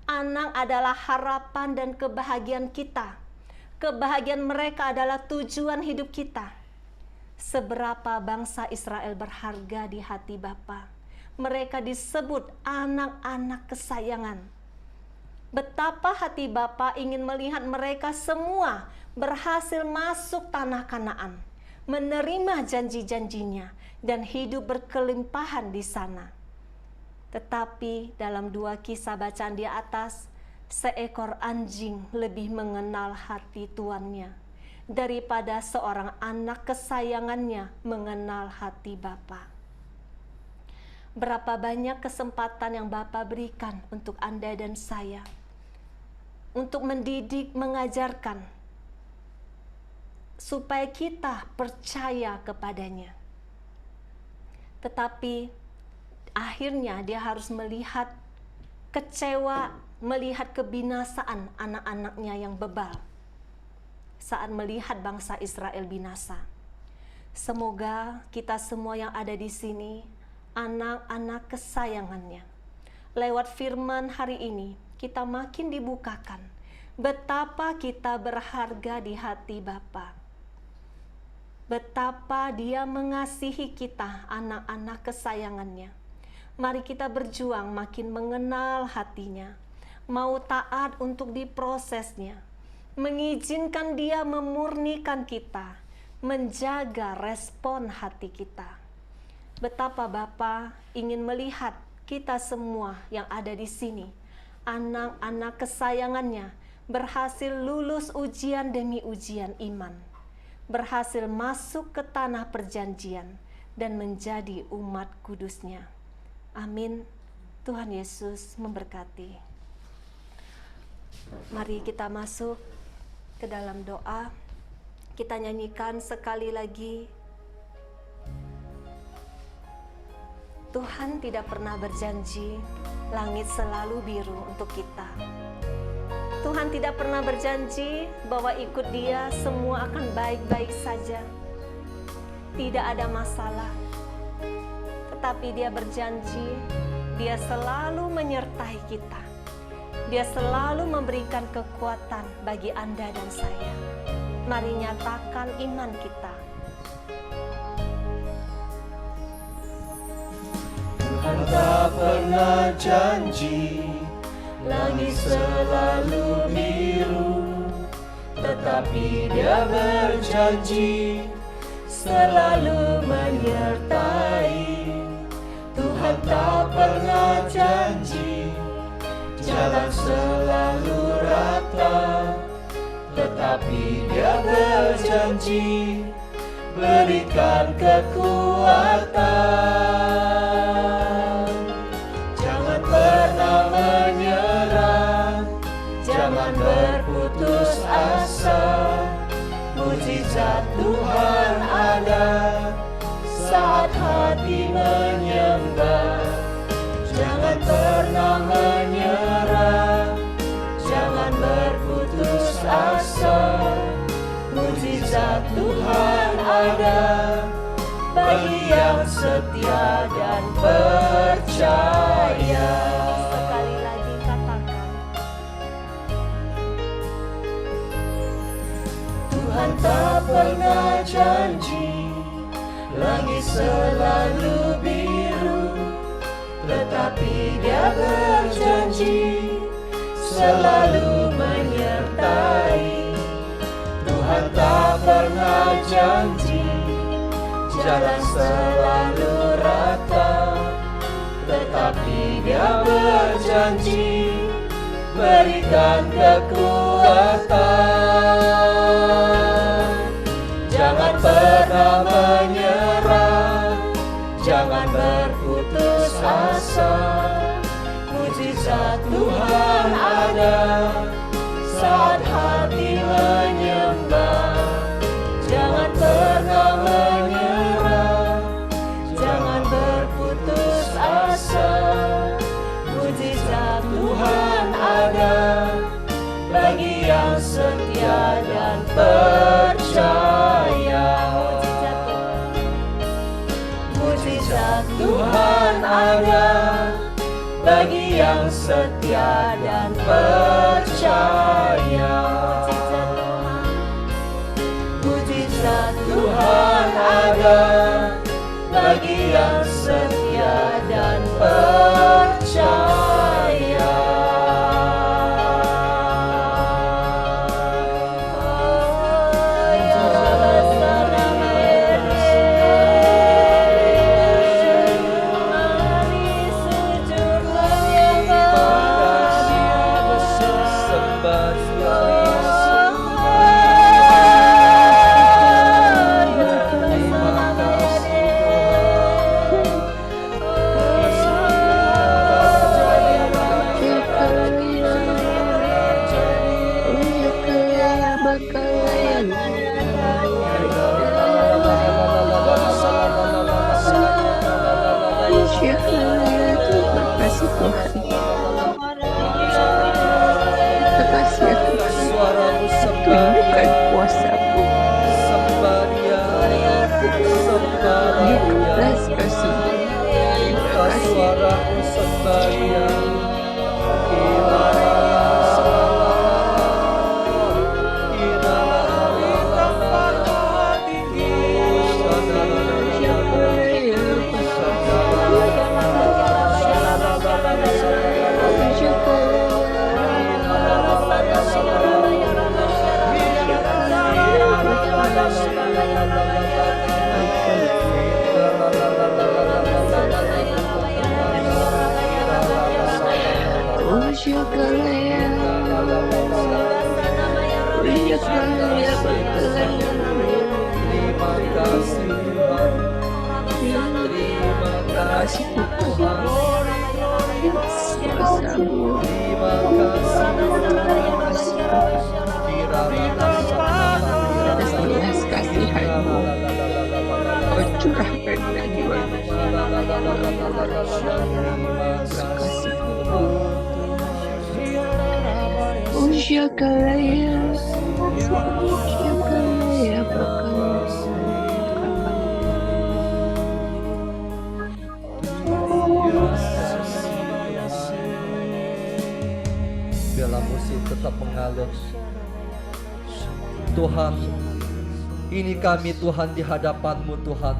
Anak adalah harapan dan kebahagiaan kita. Kebahagiaan mereka adalah tujuan hidup kita. Seberapa bangsa Israel berharga di hati Bapa. Mereka disebut anak-anak kesayangan. Betapa hati Bapa ingin melihat mereka semua berhasil masuk tanah Kanaan, menerima janji-janjinya, dan hidup berkelimpahan di sana. Tetapi dalam 2 kisah bacaan di atas, seekor anjing lebih mengenal hati tuannya daripada seorang anak kesayangannya mengenal hati Bapa. Berapa banyak kesempatan yang Bapa berikan untuk Anda dan saya untuk mendidik, mengajarkan supaya kita percaya kepadanya. Tetapi akhirnya dia harus melihat kecewa, melihat kebinasaan anak-anaknya yang bebal saat melihat bangsa Israel binasa. Semoga kita semua yang ada di sini, anak-anak kesayangannya, lewat firman hari ini kita makin dibukakan betapa kita berharga di hati Bapa. Betapa Dia mengasihi kita, anak-anak kesayangannya. Mari kita berjuang makin mengenal hatinya, mau taat untuk diprosesnya, mengizinkan Dia memurnikan kita, menjaga respon hati kita. Betapa Bapa ingin melihat kita semua yang ada di sini, anak-anak kesayangannya, berhasil lulus ujian demi ujian iman, berhasil masuk ke tanah perjanjian dan menjadi umat kudusnya. Amin. Tuhan Yesus memberkati. Mari kita masuk ke dalam doa. Kita nyanyikan sekali lagi. Tuhan tidak pernah berjanji langit selalu biru untuk kita. Tuhan tidak pernah berjanji bahwa ikut Dia semua akan baik-baik saja. Tidak ada masalah. Tetapi Dia berjanji, Dia selalu menyertai kita. Dia selalu memberikan kekuatan bagi Anda dan saya. Mari nyatakan iman kita. Tuhan tak pernah janji langit selalu biru, tetapi Dia berjanji selalu menyertai. Tuhan tak pernah janji jalan selalu rata, tetapi Dia berjanji berikan kekuatan. Jangan pernah menyerah, jangan berputus asa. Mujizat Tuhan ada saat hati menyembah. Jangan pernah menyerah, jangan berputus asa. Mujizat Tuhan ada bagi yang setia dan percaya. Sekali lagi katakan. Tuhan tak pernah janji langit selalu biru, tetapi Dia berjanji selalu menyertai. Tuhan tak pernah janji jalan selalu rata, tetapi Dia berjanji berikan kekuatan. Jangan pernah menyerah, jangan berputus asa. Mujizat Tuhan ada saat hati menyembah. Jangan pernah menyerah, jangan berputus asa. Mujizat Tuhan ada bagi yang setia dan percaya. Mujizat Tuhan ada bagi yang setia dan percaya. Mujizat Tuhan ada bagi yang setia dan percaya. Puji haleluya, terima kasih Tuhan. Terima kasih ya Tuhan. Suaramu sembah Tunjukkan Dia, kuasa-Mu. sembah Dia, sembah Dia Dia. belas kasih-Mu. Terima Buka kasih. suaramu sembah Dia. Terima kasih Tuhan. Terima kasih Tuhan. Terima Atas belas kasihan-Mu, Kau curahkan kehidupan. Puji haleluya, puji haleluya, Biarlah musik tetap mengalir. Tuhan, ini kami Tuhan di hadapan-Mu Tuhan.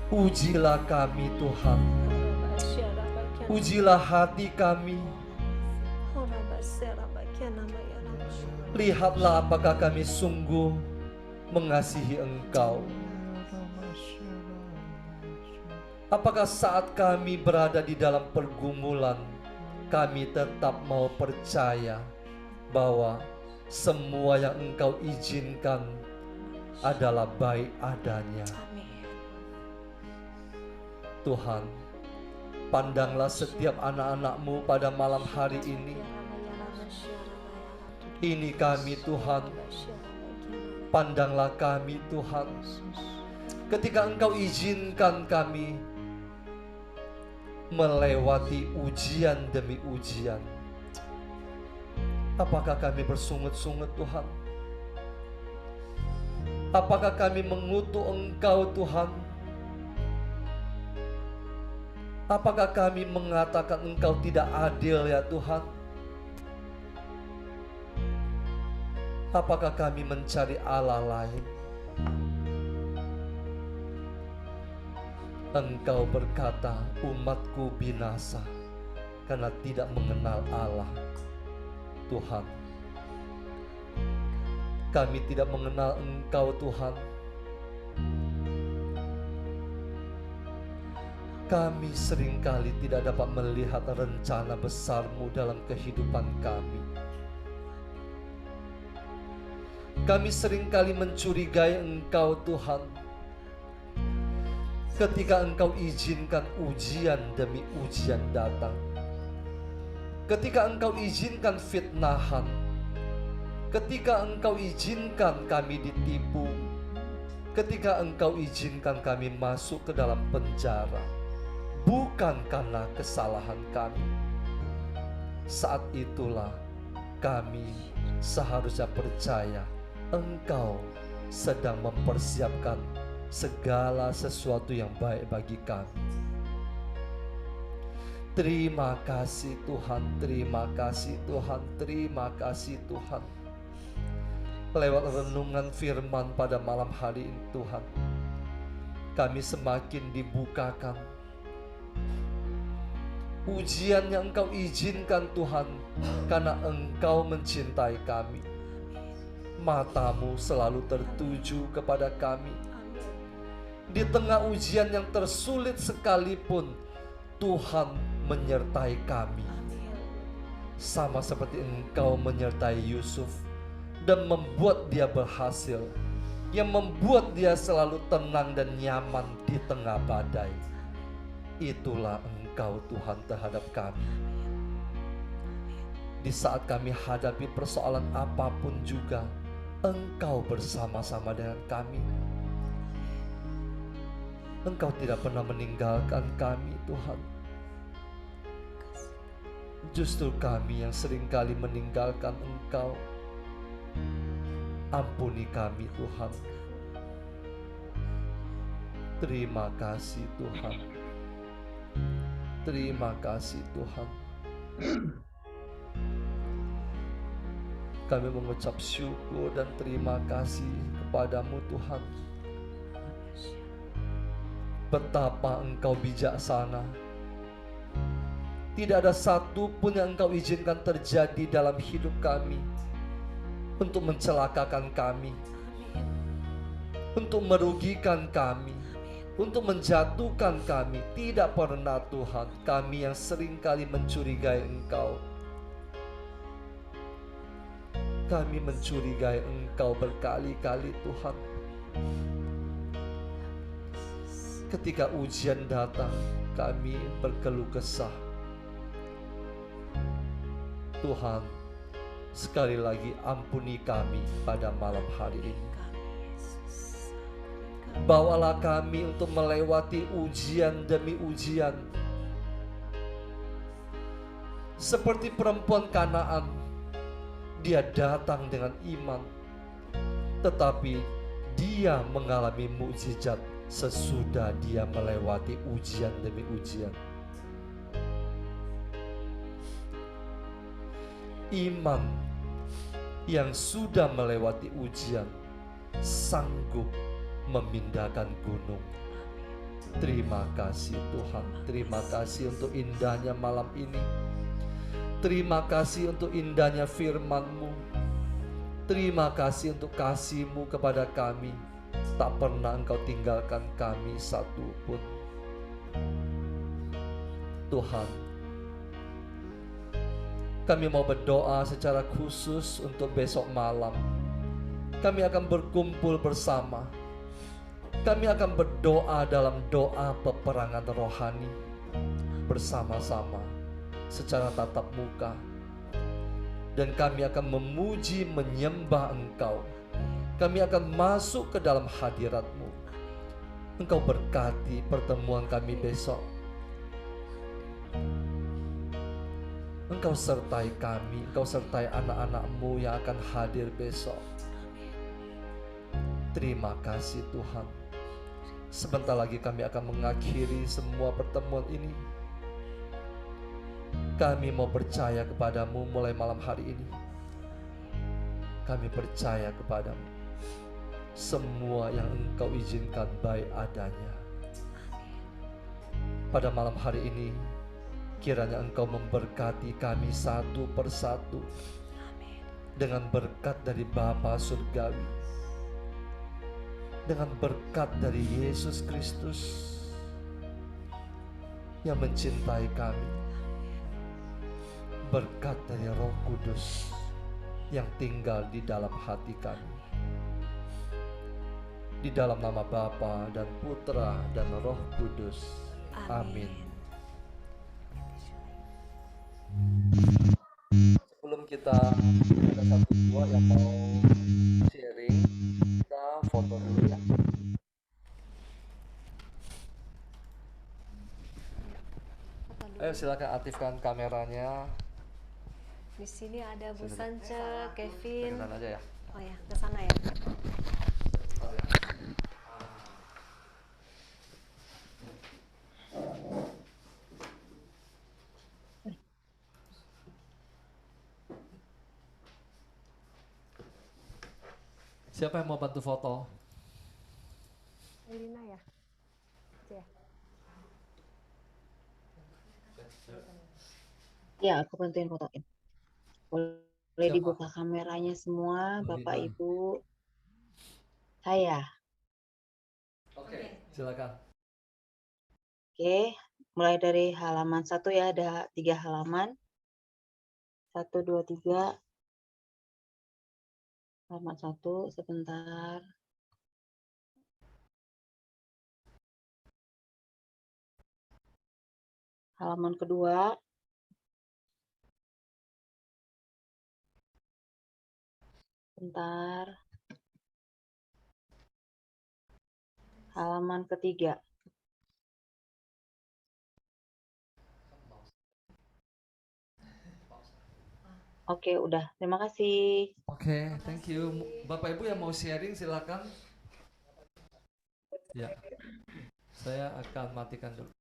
Ujilah kami Tuhan. Ujilah hati kami. Lihatlah apakah kami sungguh mengasihi Engkau. Apakah saat kami berada di dalam pergumulan, kami tetap mau percaya bahwa semua yang Engkau izinkan adalah baik adanya. Tuhan, pandanglah setiap anak-anak-Mu pada malam hari ini. Ini kami Tuhan, pandanglah kami Tuhan. Ketika Engkau izinkan kami melewati ujian demi ujian, apakah kami bersungut-sungut Tuhan? Apakah kami mengutuk Engkau Tuhan? Apakah kami mengatakan Engkau tidak adil ya Tuhan? Apakah kami mencari Allah lain? Engkau berkata, umatku binasa karena tidak mengenal Allah. Tuhan, kami tidak mengenal Engkau Tuhan. Kami seringkali tidak dapat melihat rencana besar-Mu dalam kehidupan kami. Kami seringkali mencurigai Engkau Tuhan. Ketika Engkau izinkan ujian demi ujian datang, ketika Engkau izinkan fitnahan, ketika Engkau izinkan kami ditipu, ketika Engkau izinkan kami masuk ke dalam penjara, bukan karena kesalahan kami. Saat itulah kami seharusnya percaya Engkau sedang mempersiapkan segala sesuatu yang baik bagi kami. Terima kasih Tuhan, terima kasih Tuhan, terima kasih Tuhan. Lewat renungan firman pada malam hari ini Tuhan, kami semakin dibukakan. Ujian yang Engkau izinkan Tuhan, karena Engkau mencintai kami. Mata-Mu selalu tertuju kepada kami. Di tengah ujian yang tersulit sekalipun, Tuhan menyertai kami. Sama seperti Engkau menyertai Yusuf dan membuat dia berhasil, yang membuat dia selalu tenang dan nyaman di tengah badai. Itulah Engkau Tuhan terhadap kami. Di saat kami hadapi persoalan apapun juga, Engkau bersama-sama dengan kami. Engkau tidak pernah meninggalkan kami, Tuhan. Justru kami yang seringkali meninggalkan Engkau. Ampuni kami, Tuhan. Terima kasih, Tuhan. Terima kasih, Tuhan. Kami mengucap syukur dan terima kasih kepadamu, Tuhan. Betapa Engkau bijaksana. Tidak ada satu pun yang Engkau izinkan terjadi dalam hidup kami untuk mencelakakan kami, untuk merugikan kami, untuk menjatuhkan kami. Tidak pernah, Tuhan. Kami yang seringkali mencurigai Engkau. Kami mencurigai Engkau berkali-kali, Tuhan. Ketika ujian datang, kami berkeluh kesah. Tuhan, sekali lagi ampuni kami pada malam hari ini. Bawalah kami untuk melewati ujian demi ujian. Seperti perempuan Kanaan, dia datang dengan iman, tetapi dia mengalami mukjizat sesudah dia melewati ujian demi ujian. Iman yang sudah melewati ujian sanggup memindahkan gunung. Terima kasih, Tuhan. Terima kasih untuk indahnya malam ini. Terima kasih untuk indahnya firman-Mu. Terima kasih untuk kasih-Mu kepada kami. Tak pernah Engkau tinggalkan kami satu pun. Tuhan, kami mau berdoa secara khusus untuk besok malam. Kami akan berkumpul bersama. Kami akan berdoa dalam doa peperangan rohani bersama-sama secara tatap muka. Dan kami akan memuji menyembah Engkau. Kami akan masuk ke dalam hadirat-Mu. Engkau berkati pertemuan kami besok. Engkau sertai kami, Engkau sertai anak-anak-Mu yang akan hadir besok. Terima kasih, Tuhan. Sebentar lagi kami akan mengakhiri semua pertemuan ini. Kami mau percaya kepadamu mulai malam hari ini. Kami percaya kepadamu. Semua yang Engkau izinkan baik adanya. Pada malam hari ini, kiranya Engkau memberkati kami satu persatu dengan berkat dari Bapa Surgawi, dengan berkat dari Yesus Kristus yang mencintai kami, berkat dari Roh Kudus yang tinggal di dalam hati kami. Di dalam nama Bapa dan Putra dan Roh Kudus. Amin. Sebelum kita ada satu dua yang mau sharing, kita foto dulu ya. Ayo silakan aktifkan kameranya. Di sini ada Bu Sance, Kevin. Dengeran aja ya. Oh ya, ke sana ya. Siapa yang mau bantu foto? Elina ya? Ya, aku bantuin fotoin. Boleh Siapa? dibuka kameranya semua, Bapak Elina. Ibu. Saya. Oke, silakan. Oke, mulai dari halaman 1 ya, ada 3 halaman. 1, 2, 3. Halaman 1, sebentar. Halaman kedua. Sebentar. Halaman ketiga. Oke, udah. Terima kasih. Oke, thank you. Bapak Ibu yang mau sharing silakan. Ya, saya akan matikan dulu.